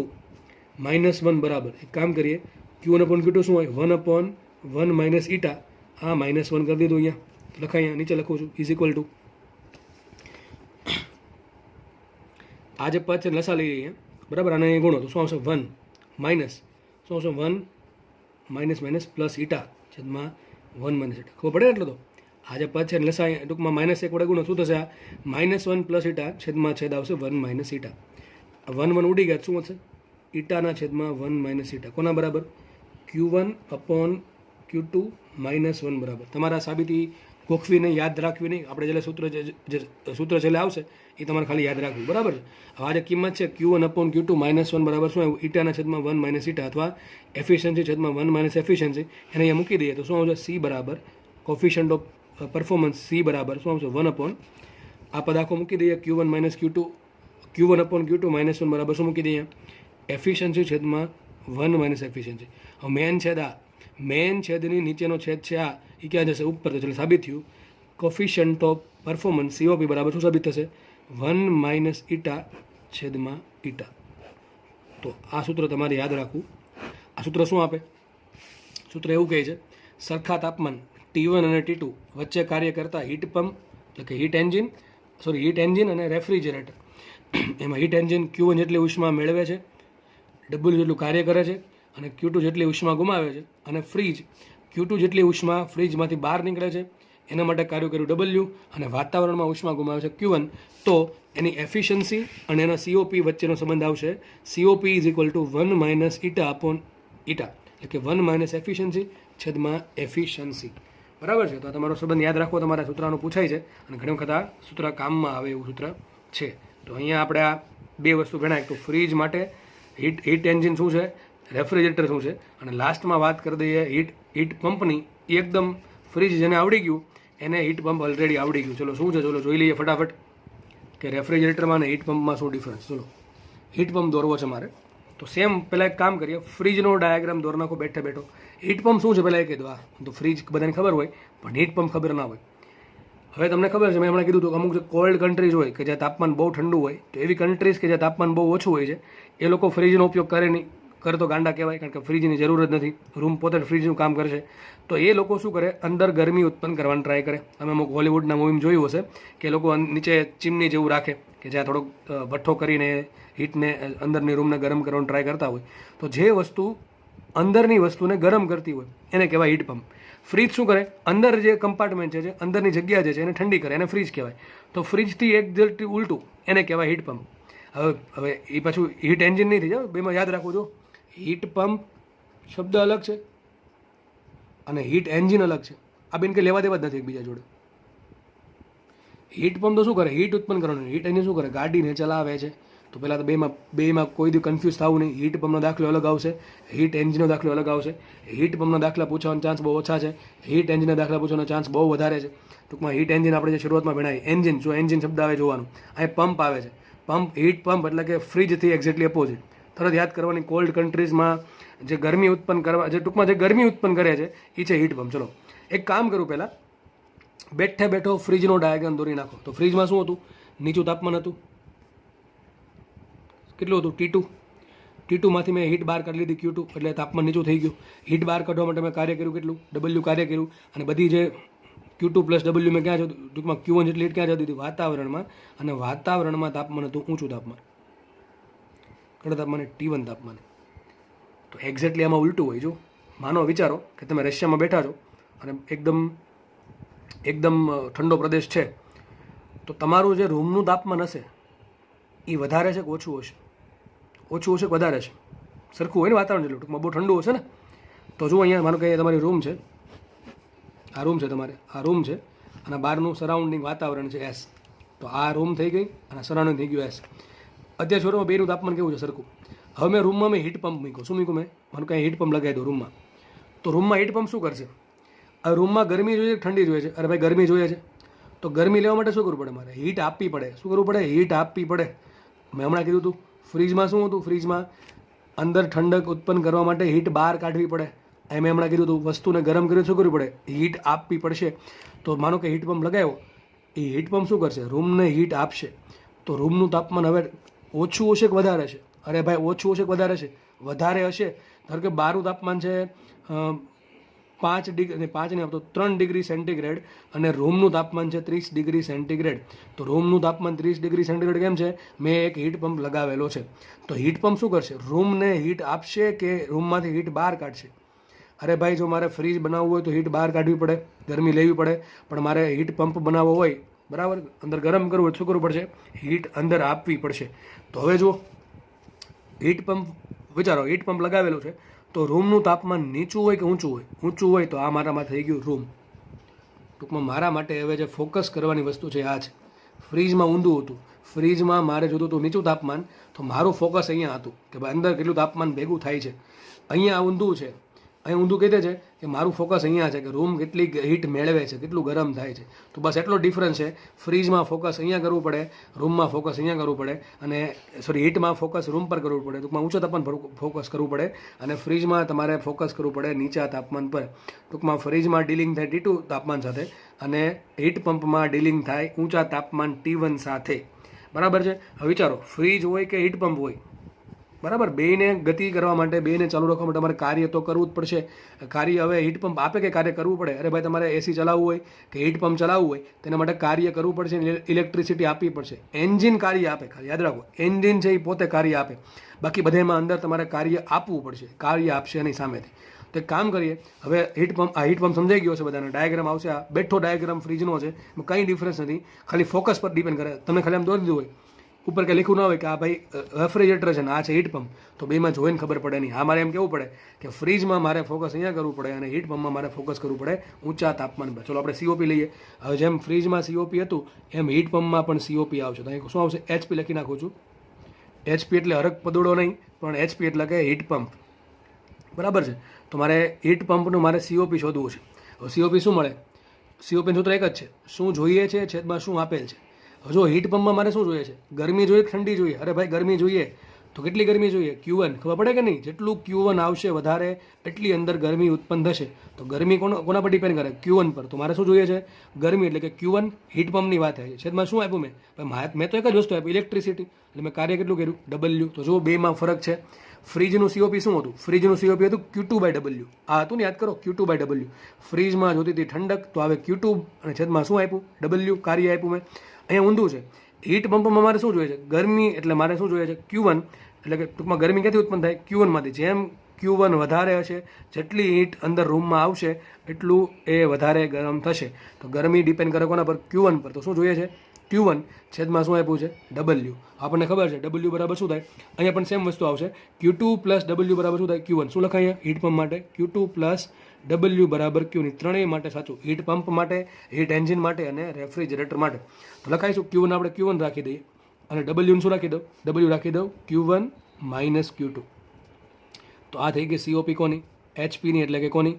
-1 બરાબર. એક કામ કરીએ, Q1/Q2 શું હોય? 1/1 માઇનસ ઈટા. આ -1 કરી દીધું અહીંયા. લખાય, અહીંયા નીચે લખું છું, ઇઝ ઇક્વલ ટુ આ જે પદ છે લસા લઈ લઈએ બરાબર, અને અહીં ગુણો તો શું આવશે? 1 માઇનસ શું આવશે? 1 માઇનસ પ્લસ ઈટા છેદમાં 1 માઇનસ ઈટા. ખબર પડે એટલો તો આ જે પદ છે લસા ટૂંકમાં -1 વડે ગુણો શું થશે? આ -1 પ્લસ ઈટા છેદમાં છેદ આવશે 1 માઇનસ ઈટા. 1 ઉડી ગયા, શું થશે? ઈટાના છેદમાં 1 માઇનસ ઈટા. કોના બરાબર? Q1/Q2 -1 બરાબર. તમારા સાબિતી ગોખવીને યાદ રાખવી નહીં, આપણે જે સૂત્ર છેલ્લે આવશે એ તમારે ખાલી યાદ રાખવું, બરાબર છે. હવે આ જે કિંમત છે Q1/Q2 -1 બરાબર શું આવ્યું? ઈટાના છેદમાં 1 માઇનસ ઈટા, અથવા એફિશિયન્સી છેદમાં 1 માઇનસ એફિશિયન્સી. એને અહીંયા મૂકી દઈએ તો શું આવશે? C બરાબર કોફિશિયન્ટ ઓફ પરફોર્મન્સ, C બરાબર શું આવશે? 1 આ પદ આખો મૂકી દઈએ, Q1/Q2 -1 બરાબર શું મૂકી દઈએ? એફિશિયન્સી છેદમાં 1 માઇનસ એફિશિયન્સી. હવે મેન છેદની નીચેનો છેદ છે આ, એ ક્યાં જશે? ઉપર. તો ચાલો સાબિત થયું. કોફિશિયન્ટ ઓફ પરફોર્મન્સ COP બરાબર શું સાબિત થશે? 1 માઇનસ ઈટા છેદમાં ઈટા. તો આ સૂત્ર તમારે યાદ રાખવું. આ સૂત્ર શું આપે? સૂત્ર એવું કહે છે, સરખા તાપમાન T1 અને T2 વચ્ચે કાર્ય કરતા હીટ પંપ, એટલે કે હીટ એન્જિન અને રેફ્રિજરેટર. એમાં હીટ એન્જિન Q1 જેટલી ઉષ્મા મેળવે છે, W જેટલું કાર્ય કરે છે, અને Q2 જેટલી ઉષ્મા ગુમાવે છે, અને ફ્રીજ Q2 જેટલી ઉષ્મા ફ્રીજમાંથી બહાર નીકળે છે, એના માટે કાર્ય કર્યું W, અને વાતાવરણમાં ઉષ્મા ગુમાવે છે Q1. તો એની એફિશિયન્સી અને એના COP વચ્ચેનો સંબંધ આવશે. COP is equal to 1 minus eta upon eta, એટલે કે 1 માઇનસ એફિશિયન્સી છેદમાં એફિશિયન્સી. બરાબર છે. તો આ તમારો સંબંધ યાદ રાખવો, તમારા સૂત્રનું પૂછાય છે, અને ઘણી વખત આ સૂત્ર કામમાં આવે એવું સૂત્ર છે. તો અહીંયા આપણે આ બે વસ્તુ ભણાય. તો ફ્રીજ માટે હીટ એન્જિન શું છે, રેફ્રિજરેટર શું છે, અને લાસ્ટમાં વાત કરી દઈએ હીટ પંપની. એકદમ ફ્રીજ જેને આવડી ગયું એને હીટ પંપ ઓલરેડી આવડી ગયું. ચલો શું છે, ચલો જોઈ લઈએ ફટાફટ કે રેફ્રિજરેટરમાં અને હીટ પંપમાં શું ડિફરન્સ. ચલો હીટ પંપ દોરવો છે મારે, તો સેમ પહેલાં એક કામ કરીએ, ફ્રીજનો ડાયાગ્રામ દોર નાખો બેઠો. હીટ પંપ શું છે પહેલાં એ કહી દો. આ તો ફ્રીજ બધાને ખબર હોય, પણ હીટ પંપ ખબર ના હોય. હવે તમને ખબર છે, મેં હમણાં કીધું હતું, અમુક જે કોલ્ડ કન્ટ્રીઝ હોય કે જ્યાં તાપમાન બહુ ઠંડુ હોય, તો એવી કન્ટ્રીઝ કે જ્યાં તાપમાન બહુ ઓછું હોય છે, એ લોકો ફ્રીજનો ઉપયોગ કરે નહીં. કરતો ગાંડા કહેવાય, કારણ કે ફ્રીજની જરૂર જ નથી, રૂમ પોતે ફ્રીજનું કામ કરશે. તો એ લોકો શું કરે, અંદર ગરમી ઉત્પન્ન કરવાની ટ્રાય કરે. તમે અમુક હોલિવૂડના મૂવીમાં જોયું હશે કે લોકો નીચે ચીમની જેવું રાખે, કે જ્યાં થોડોક ભઠ્ઠો કરીને હીટને અંદરની રૂમને ગરમ કરવાની ટ્રાય કરતા હોય. તો જે વસ્તુ અંદરની વસ્તુને ગરમ કરતી હોય એને કહેવાય હીટ પંપ. ફ્રીજ શું કરે, અંદર જે કમ્પાર્ટમેન્ટ છે, અંદરની જગ્યા જે છે એને ઠંડી કરે, એને ફ્રીજ કહેવાય. તો ફ્રીજથી એક્ઝેક્ટલી ઉલટું એને કહેવાય હીટ પંપ. હવે એ પાછું હીટ એન્જિન નહીં થઈ જાય, બેમાં યાદ રાખવું જો. હીટ પંપ શબ્દ અલગ છે અને હીટ એન્જિન અલગ છે. આ બેન કંઈ લેવા દેવા જ નથી એકબીજા જોડે. હીટ પંપ તો શું કરે, હીટ ઉત્પન્ન કરવાનું. હીટ એન્જિન શું કરે, ગાડીને ચલાવે છે. તો પહેલાં તો બેમાં કોઈ દી કન્ફ્યુઝ થવું નહીં. હીટ પંપનો દાખલો અલગ આવશે, હીટ એન્જિનનો દાખલો અલગ આવશે. હીટ પંપના દાખલા પૂછવાનો ચાન્સ બહુ ઓછા છે, હીટ એન્જિનના દાખલા પૂછવાનો ચાન્સ બહુ વધારે છે. ટૂંકમાં હીટ એન્જિન આપણે જે શરૂઆતમાં ભણાવી, એન્જિન, જો એન્જિન શબ્દ આવે જોવાનું. અહીં પંપ આવે છે, હીટ પંપ એટલે કે ફ્રીજથી એક્ઝેક્ટલી અપોઝિટ. તરત યાદ કરવાની, કોલ્ડ કન્ટ્રીઝમાં જે ગરમી ઉત્પન્ન કરવા, જે ટૂંકમાં જે ગરમી ઉત્પન્ન કરે છે એ છે હીટ પંપ. ચલો એક કામ કરું, પહેલાં બેઠો ફ્રીજનો ડાયાગ્રામ દોરી નાખો. તો ફ્રીજમાં શું હતું, નીચું તાપમાન હતું, કેટલું હતું, T2માંથી મેં હીટ બહાર કાઢી લીધી Q2, એટલે તાપમાન નીચું થઈ ગયું. હીટ બહાર કાઢવા માટે મેં કાર્ય કર્યું કેટલું, W કાર્ય કર્યું, અને બધી જે Q2 પ્લસ W મેં ક્યાં જતું, ટૂંકમાં Q1 જેટલી હીટ ક્યાં જતી હતી, વાતાવરણમાં. અને વાતાવરણમાં તાપમાન હતું ઊંચું તાપમાન, કડા તાપમાને, T1 તાપમાને. તો એક્ઝેક્ટલી આમાં ઉલટું હોય. જો માનો વિચારો કે તમે રશિયામાં બેઠા છો અને એકદમ ઠંડો પ્રદેશ છે, તો તમારું જે રૂમનું તાપમાન હશે એ વધારે છે કે ઓછું હશે? ઓછું હશે કે વધારે છે? સરખું હોય ને વાતાવરણ જેટલું, ટૂંકમાં બહુ ઠંડુ હશે ને. તો જો અહીંયા માનો કે તમારી રૂમ છે, આ રૂમ છે તમારે, આ રૂમ છે, અને બહારનું સરાઉન્ડિંગ વાતાવરણ છે S. તો આ રૂમ થઈ ગઈ અને સરાઉન્ડિંગ થઈ ગયું S. અત્યારે છોડમાં બેનું તાપમાન કેવું છે, સરખું. હવે મેં રૂમમાં હીટ પંપ મૂક્યો. શું મૂક્યું મેં? માનું કાંઈ હીટ પંપ લગાવી દો રૂમમાં. તો રૂમમાં હીટ પંપ શું કરશે? હવે રૂમમાં ગરમી જોઈએ કે ઠંડી જોઈએ છે? અરે ભાઈ ગરમી જોઈએ છે. તો ગરમી લેવા માટે શું કરવું પડે? મારે હીટ આપવી પડે. શું કરવું પડે? હીટ આપવી પડે. મેં હમણાં કીધું હતું ફ્રીજમાં શું હતું? ફ્રીજમાં અંદર ઠંડક ઉત્પન્ન કરવા માટે હીટ બહાર કાઢવી પડે. એમ મેં હમણાં કીધું હતું વસ્તુને ગરમ કરી શું કરવું પડે? હીટ આપવી પડશે. તો માનો કે હીટ પંપ લગાવ્યો, એ હીટ પંપ શું કરશે? રૂમને હીટ આપશે. તો રૂમનું તાપમાન હવે ઓછું હશે કે વધારે છે? અરે ભાઈ ઓછું હશે કે વધારે છે? વધારે હશે. ધારો કે બહારનું તાપમાન છે 5 ડિગ્રી, 5 નહીં આપતો 3 ડિગ્રી સેન્ટીગ્રેડ, અને રૂમનું તાપમાન છે 30 ડિગ્રી સેન્ટીગ્રેડ. તો રૂમનું તાપમાન 30 ડિગ્રી સેન્ટીગ્રેડ કેમ છે? મેં એક હીટ પંપ લગાવેલો છે. તો હીટ પંપ શું કરશે? રૂમને હીટ આપશે કે રૂમમાંથી હીટ બહાર કાઢશે? અરે ભાઈ જો મારે ફ્રીજ બનાવવું હોય તો હીટ બહાર કાઢવી પડે, ગરમી લેવી પડે. પણ મારે હીટ પંપ બનાવવો હોય, બરાબર, અંદર ગરમ કરવું હોય શું કરવું પડશે? હીટ અંદર આપવી પડશે. તો હવે જો હીટ પંપ વિચારો, હીટ પંપ લગાવેલું છે તો રૂમનું તાપમાન નીચું હોય કે ઊંચું હોય? ઊંચું હોય તો આ મારામાં થઈ ગયું રૂમ. ટૂંકમાં મારા માટે હવે જે ફોકસ કરવાની વસ્તુ છે આ છે. ફ્રીજમાં ઊંધું હતું. ફ્રીજમાં મારે જોતું હતું નીચું તાપમાન, તો મારું ફોકસ અહીંયા હતું કે ભાઈ અંદર કેટલું તાપમાન ભેગું થાય છે. અહીંયા ઊંધું છે. અહીં ઊંધું કહી દે છે કે મારું ફોકસ અહીંયા છે કે રૂમ કેટલી હીટ મેળવે છે, કેટલું ગરમ થાય છે. તો બસ એટલો ડિફરન્સ છે. ફ્રીજમાં ફોકસ અહીંયા કરવું પડે, રૂમમાં ફોકસ અહીંયા કરવું પડે, અને હીટમાં ફોકસ રૂમ પર કરવું પડે. ટૂંકમાં ઊંચા તાપમાન પર ફોકસ કરવું પડે, અને ફ્રીજમાં તમારે ફોકસ કરવું પડે નીચા તાપમાન પર. ટૂંકમાં ફ્રીજમાં ડીલિંગ થાય T2 તાપમાન સાથે, અને હીટ પંપમાં ડીલિંગ થાય ઊંચા તાપમાન T1 સાથે. બરાબર છે? હવે વિચારો, ફ્રીજ હોય કે હીટ પંપ હોય, બરાબર, બેને ગતિ કરવા માટે, બેને ચાલુ રાખવા માટે તમારે કાર્ય તો કરવું જ પડશે. કાર્ય હવે હીટ પંપ આપે કે કાર્ય કરવું પડે? અરે ભાઈ તમારે એસી ચલાવવું હોય કે હીટ પંપ ચલાવવું હોય તેના માટે કાર્ય કરવું પડશે, ઇલેક્ટ્રિસિટી આપવી પડશે. એન્જિન કાર્ય આપે, ખાલી યાદ રાખો, એન્જિન છે એ પોતે કાર્ય આપે. બાકી બધામાં અંદર તમારે કાર્ય આપવું પડશે, કાર્ય આપશે એની સામેથી. તો એક કામ કરીએ, હવે હીટ પંપ, આ હીટ પંપ સમજાઈ ગયો છે બધાને, ડાયાગ્રામ આવશે. આ બેઠો ડાયાગ્રામ ફ્રીજનો છે, કંઈ ડિફરન્સ નથી, ખાલી ફોકસ પર ડિપેન્ડ કરે. તમે ખાલી આમ દોરી દીધું હોય, ઉપર કંઈ લખ્યું ના હોય કે આ ભાઈ રેફ્રિજરેટર છે ને આ છે હીટ પંપ, તો બેમાં જોઈને ખબર પડે નહીં. આ મારે એમ કેવું પડે કે ફ્રીજમાં મારે ફોકસ અહીંયા કરવું પડે, અને હીટ પંપમાં મારે ફોકસ કરવું પડે ઊંચા તાપમાન પર. ચલો આપણે COP લઈએ. હવે જેમ ફ્રીજમાં COP હતું એમ હીટ પંપમાં પણ COP આવશે. તો અહીં શું આવશે? HP લખી નાખું છું. HP એટલે હરક પદોડો નહીં, પણ HP એટલે કે હીટ પંપ. બરાબર છે? તો મારે હીટ પંપનું મારે COP શોધવું છે. હવે COP શું મળે? COP સૂત્ર એક જ છે, શું જોઈએ છે છેદમાં શું આપેલ છે. જો હીટ પંપમાં મારે શું જોઈએ છે? ગરમી જોઈએ કે ઠંડી જોઈએ? અરે ભાઈ ગરમી જોઈએ. તો કેટલી ગરમી જોઈએ? Q1. ખબર પડે કે નહીં? જેટલું Q1 આવશે વધારે એટલી અંદર ગરમી ઉત્પન્ન થશે. તો ગરમી કોના પર ડિપેન્ડ કરે? Q1 પર. તો મારે શું જોઈએ છે? ગરમી. એટલે કે Q1 હીટ પંપની વાત થાય છે. છેદમાં શું આપ્યું મેં તો એક જ વસ્તુ આપી, ઇલેક્ટ્રિસિટી. એટલે મેં કાર્ય કેટલું કર્યું? W. તો જો બેમાં ફરક છે. ફ્રીજનું COP શું હતું? ફ્રીજનું COP હતું Q2/W. આ હતું ને, યાદ કરો, Q2/W. ફ્રીજમાં જોતી હતી ઠંડક, તો હવે Q2, અને છેદમાં શું આપ્યું? W. કાર્ય આપ્યું મેં. અહીંયા ઊંધું છે. હીટ પંપમાં મારે શું જોઈએ છે? ગરમી. એટલે મારે શું જોઈએ છે? Q1. એટલે કે ટૂંકમાં ગરમી ક્યાંથી ઉત્પન્ન થાય? Q1 માંથી. જેમ Q1 વધારે હશે, જેટલી હીટ અંદર રૂમમાં આવશે એટલું એ વધારે ગરમ થશે. તો ગરમી ડિપેન્ડ કરે કોના પર? Q1 પર. તો શું જોઈએ છે? Q1. છેદમાં શું આપ્યું છે? W. આપણને ખબર છે W બરાબર શું થાય? અહીંયા પણ સેમ વસ્તુ આવશે. Q2 પ્લસ W બરાબર શું થાય? Q1. શું લખાય હીટ પંપ માટે? Q2 પ્લસ W બરાબર Q. ત્રણેય માટે સાચું. હીટ પંપ માટે, હીટ એન્જિન માટે, અને રેફ્રિજરેટર માટે. તો લખાઈશું Q1 આપણે Q1 રાખી દઈએ, અને W શું રાખી દઉં? W રાખી દઉં Q1 માઇનસ Q2. તો આ થઈ ગઈ COP કોની? HP ની. એટલે કે કોની?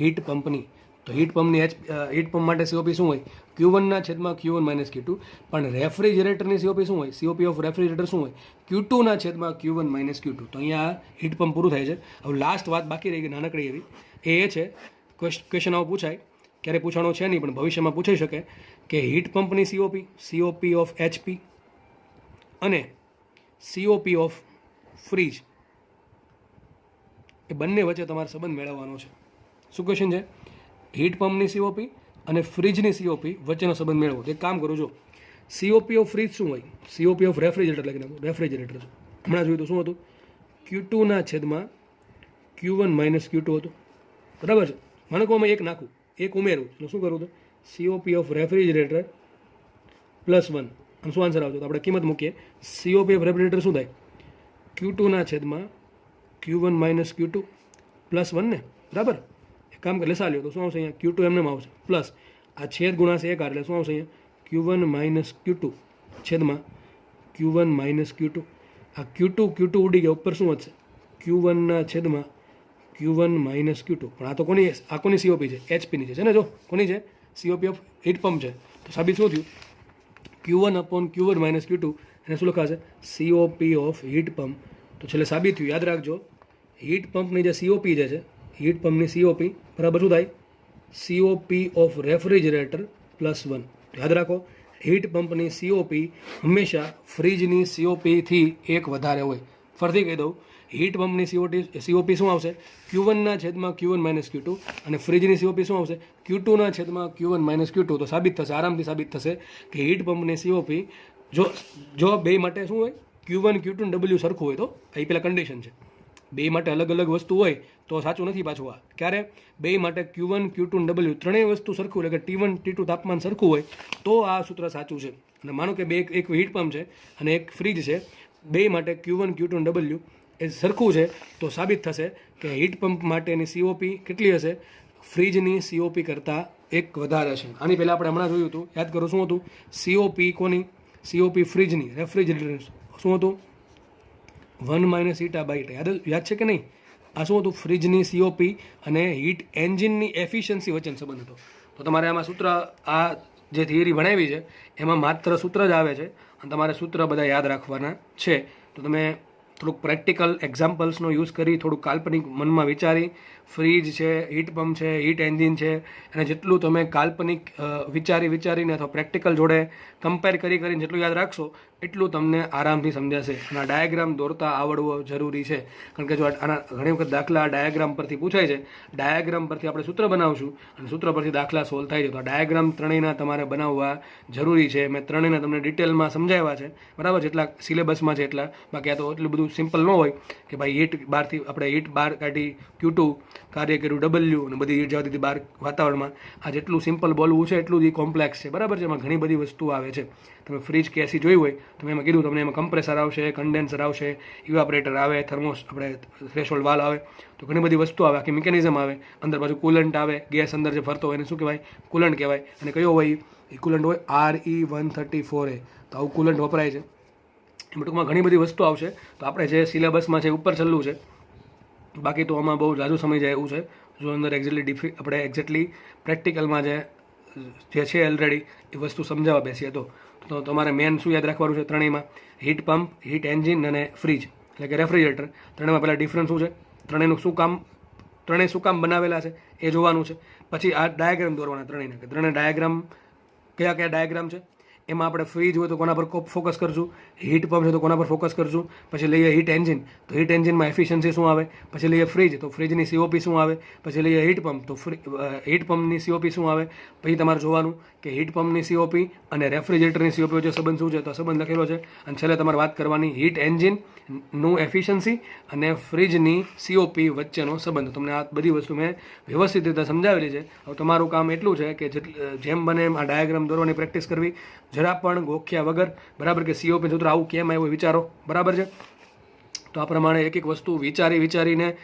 હીટ પંપની. તો હીટ પંપ માટે COP શું હોય? Q1 ના છેદમાં Q1 માઇનસ Q2. પણ રેફ્રિજરેટરની COP શું હોય? COP ઓફ રેફ્રિજરેટર શું હોય? Q2 ના છેદમાં Q1 માઇનસ Q2. તો અહીંયા હીટ પંપ પૂરું થાય છે. હવે લાસ્ટ વાત બાકી રહી ગઈ નાનકડી એવી, એ છે, ક્વેશ્ચન આવો પૂછાય, ક્યારે પૂછાણો છે નહીં પણ ભવિષ્યમાં પૂછાઈ શકે, કે હીટ પંપની COP ઓફ HP અને COP ઓફ ફ્રીજ, એ બંને વચ્ચે તમારે સંબંધ મેળવવાનો છે. શું ક્વેશ્ચન છે? હીટ પંપની COP અને ફ્રીજની COP વચ્ચેનો સંબંધ મેળવો. એક કામ કરો, જો COP ઓફ ફ્રીજ શું હોય? COP ઓફ રેફ્રિજરેટર લખી નાખો. રેફ્રિજરેટર છે, હમણાં જોયું તો શું હતું? Q2 ના છેદમાં Q1 માઇનસ Q2 હતું. બરાબર છે? મને કહો એક નાખું, એક ઉમેરું, એટલે શું કરવું? તો COP ઓફ રેફ્રિજરેટર પ્લસ 1. અને શું આન્સર આવતો? તો આપણે કિંમત મૂકીએ. COP ઓફ રેફ્રિજરેટર શું થાય? Q2 ના છેદમાં Q1 માઇનસ Q2 પ્લસ 1 ને, બરાબર? એક કામ કરે, લેસા લ્યો તો શું આવશે? અહીંયા Q2 એમને આવશે, પ્લસ આ છેદ ગુણાશે એક, એટલે શું આવશે? અહીંયા Q1 માઇનસ Q2 છેદમાં Q1 માઇનસ Q2. આ Q2 ઉડી ગયા, ઉપર શું વધશે? Q1 ના છેદમાં Q1 માઇનસ Q2. પણ આ તો કોની COP છે? HP ની છે ને? જો કોની છે? COP ઓફ હીટ પંપ છે તો સાબિત શું થયું? Q1/Q1 - Q2 એને શું લખાશે? COP of heat pump. તો છેલ્લે સાબિત થયું. યાદ રાખજો, હીટ પંપની જે COP જે છે, હીટ પંપની COP બરાબર શું થાય? COP of refrigerator +1. યાદ રાખો, હીટ પંપની COP હંમેશા ફ્રીજની COP થી 1 વધારે હોય. ફરીથી કહી દઉં, હીટ પંપની COP શું આવશે? Q1/Q1 - Q2 અને ફ્રીજની COP શું આવશે? Q2/Q1 - Q2. તો સાબિત થશે, આરામથી સાબિત થશે કે હીટ પંપની COP જો બે માટે શું હોય? Q1, Q2 ને W સરખું હોય તો એ પેલા કન્ડિશન છે. બે માટે અલગ અલગ વસ્તુ હોય તો સાચું નથી પાછું. આ ક્યારે? બે માટે Q1, Q2 ને W ત્રણેય વસ્તુ સરખું, એટલે કે T1, T2 તાપમાન સરખું હોય તો આ સૂત્ર સાચું છે. અને માનો કે એક હીટ પંપ છે અને એક ફ્રીજ છે, બે માટે Q1, Q2 ને W એ સરખું છે તો સાબિત થશે કે હીટ પંપ માટેની COP કેટલી હશે? ફ્રીજની COP કરતાં 1 વધારે છે. આની પહેલાં આપણે હમણાં જોયું હતું, યાદ કરો શું હતું? COP કોની? COP ફ્રીજની, રેફ્રિજરેટર શું હતું? 1 - η/T. યાદ છે કે નહીં? આ શું હતું? ફ્રીજની COP અને હીટ એન્જિનની એફિશિયન્સી વચ્ચેનો સંબંધ હતો. તો તમારે આમાં સૂત્ર, આ જે થિયરી ભણાવી છે એમાં માત્ર સૂત્ર જ આવે છે અને તમારે સૂત્ર બધા યાદ રાખવાના છે. તો તમે થોડુંક પ્રેક્ટિકલ એક્ઝામ્પલ્સનો યુઝ કરી, થોડુંક કાલ્પનિક મનમાં વિચારી, ફ્રીજ છે, હીટ પંપ છે, હીટ એન્જિન છે, અને જેટલું તમે કાલ્પનિક વિચારીને અથવા પ્રેક્ટિકલ જોડે કમ્પેર કરીને જેટલું યાદ રાખશો એટલું તમને આરામથી સમજાશે. અને આ ડાયાગ્રામ દોરતા આવડવો જરૂરી છે, કારણ કે જો આના ઘણી વખત દાખલા ડાયાગ્રામ પરથી પૂછાય છે, ડાયાગ્રામ પરથી આપણે સૂત્ર બનાવશું અને સૂત્ર પરથી દાખલા સોલ્વ થાય છે. તો આ ડાયાગ્રામ ત્રણેયના તમારે બનાવવા જરૂરી છે. મેં ત્રણેયના તમને ડિટેલમાં સમજાવ્યા છે, બરાબર? જેટલા સિલેબસમાં છે એટલા. બાકી આ તો એટલું બધું સિમ્પલ ન હોય કે ભાઈ હીટ બહારથી આપણે હીટ બહાર કાઢી, Q2 કાર્ય કર્યું W અને બધી હીટ જવા દીધી બહાર વાતાવરણમાં. આ જેટલું સિમ્પલ બોલવું છે એટલું જ કોમ્પ્લેક્સ છે, બરાબર છે? એમાં ઘણી બધી વસ્તુઓ આવે છે. તમે ફ્રીજ કે એસી જોઈ હોય તો મેં એમાં કીધું તમને, એમાં કમ્પ્રેસર આવશે, કન્ડેન્સર આવશે, ઇવાપરેટર આવે, થર્મોસ આપણે થ્રેશોલ્ડ વાલ્વ આવે, તો ઘણી બધી વસ્તુ આવે, આખી મિકેનિઝમ આવે. અંદર પાછું કુલન્ટ આવે, ગેસ અંદર જે ફરતો હોય એને શું કહેવાય? કુલન્ટ કહેવાય. અને કયો હોય એ કુલન્ટ? હોય RE134A. તો આવું કુલન્ટ વપરાય છે. એમાં ટૂંકમાં ઘણી બધી વસ્તુ આવશે. તો આપણે જે સિલેબસમાં છે ઉપર છેલ્લું છે, બાકી તો આમાં બહુ ઝાઝો સમય જાય એવું છે. જો અંદર આપણે એક્ઝેક્ટલી પ્રેક્ટિકલમાં જે છે ઓલરેડી એ વસ્તુ સમજાવવા બેસીએ તો તમારે મેન શું યાદ રાખવાનું છે? ત્રણેયમાં હીટ પંપ, હીટ એન્જિન અને ફ્રીજ એટલે કે રેફ્રિજરેટર, ત્રણેયમાં પહેલાં ડિફરન્સ શું છે, ત્રણેયનું શું કામ, ત્રણેય શું કામ બનાવેલા છે એ જોવાનું છે. પછી આ ડાયાગ્રામ દોરવાના ત્રણેયના, કે ત્રણેય ડાયાગ્રામ કયા કયા ડાયાગ્રામ છે. એમાં આપણે ફ્રીજ હોય તો કોના પર ફોકસ કરશું, હીટ પંપ છે તો કોના પર ફોકસ કરશું. પછી લઈએ હીટ એન્જિન, તો હીટ એન્જિનમાં એફિશિયન્સી શું આવે. પછી લઈએ ફ્રીજ, તો ફ્રીજની COP શું આવે. પછી લઈએ હીટ પંપ, તો હીટ પંપની COP શું આવે. પછી તમારે જોવાનું કે હીટ પંપની COP અને રેફ્રિજરેટરની COP વચ્ચે સંબંધ શું છે, તો સંબંધ લખેલો છે. અને છેલ્લે તમારે વાત કરવાની હીટ એન્જિનનું એફિશિયન્સી અને ફ્રીજની COP વચ્ચેનો સંબંધ. તમને આ બધી વસ્તુ મેં વ્યવસ્થિત રીતે સમજાવેલી છે. હવે તમારું કામ એટલું છે કે જેમ બને એમ આ ડાયાગ્રામ દોરવાની પ્રેક્ટિસ કરવી, જરા પણ ગોખ્યા વગર, બરાબર? કે COP સૂત્ર આવું કેમ આવ્યું વિચારો, બરાબર છે? તો આ પ્રમાણે એક એક વસ્તુ વિચારીને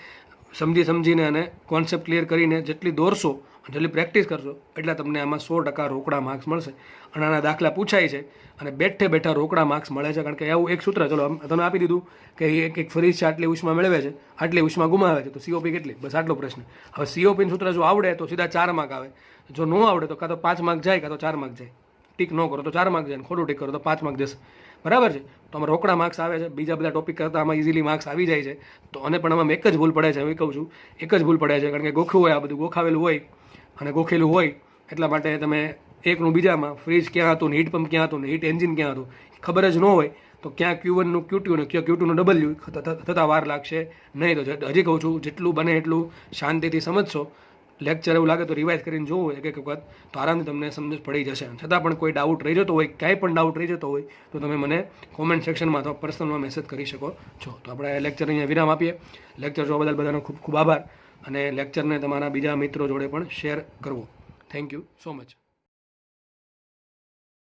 સમજીને અને કોન્સેપ્ટ ક્લિયર કરીને જેટલી દોરશો, જેટલી પ્રેક્ટિસ કરશો, એટલે તમને આમાં 100% રોકડા માર્ક્સ મળશે. અને આના દાખલા પૂછાય છે અને બેઠા રોકડા માર્ક્સ મળે છે. કારણ કે એવું એક સૂત્ર, ચલો તમે આપી દીધું કે એક ફ્રીજ છે આટલી ઉષ્મા મેળવે છે, આટલી ઉષ્મા ગુમાવે છે, તો COP કેટલી, બસ આટલો પ્રશ્ન. હવે COPનું સૂત્ર જો આવડે તો સીધા 4 માર્ક આવે, જો ન આવડે તો કાં તો 5 માર્ક જાય, કાં તો 4 માર્ક જાય. ટીક ન કરો તો 4 માર્ક જાય, ખોટું ટીક કરો તો 5 માર્ક જશે, બરાબર છે? તો આમાં રોકડા માર્ક્સ આવે છે. બીજા બધા ટોપિક કરતાં આમાં ઇઝીલી માર્ક્સ આવી જાય છે. તો અને પણ આમાં એક જ ભૂલ પડે છે, હું કહું છું, એક જ ભૂલ પડે છે, કારણ કે ગોખ્યું હોય, આ બધું ગોખાવેલું હોય અને ગોખેલું હોય, એટલા માટે તમે એકનું બીજામાં ફ્રીજ ક્યાં હતું ને હીટ પંપ ક્યાં હતું ને હીટ એન્જિન ક્યાં હતું ખબર જ ન હોય તો ક્યાં Q1 નું Q2 ને ક્યાં Q2 નું W થતાં વાર લાગશે નહીં. તો હજી કહું છું, જેટલું બને એટલું શાંતિથી સમજશો. લેક્ચર એવું લાગે તો રિવાઇઝ કરીને જોવું એક વખત, તો આરામથી તમને સમજ પડી જશે. છતાં પણ કોઈ ડાઉટ રહી જતો હોય, ક્યાંય પણ ડાઉટ રહી જતો હોય, તો તમે મને કોમેન્ટ સેક્શનમાં અથવા પર્સનલમાં મેસેજ કરી શકો છો. તો આપણે લેક્ચર અહીંયા વિરામ આપીએ. લેક્ચર જોવા બદલ બધાનો ખૂબ ખૂબ આભાર, અને લેક્ચરને તમારા બીજા મિત્રો જોડે પણ શેર કરવો. Thank you so much.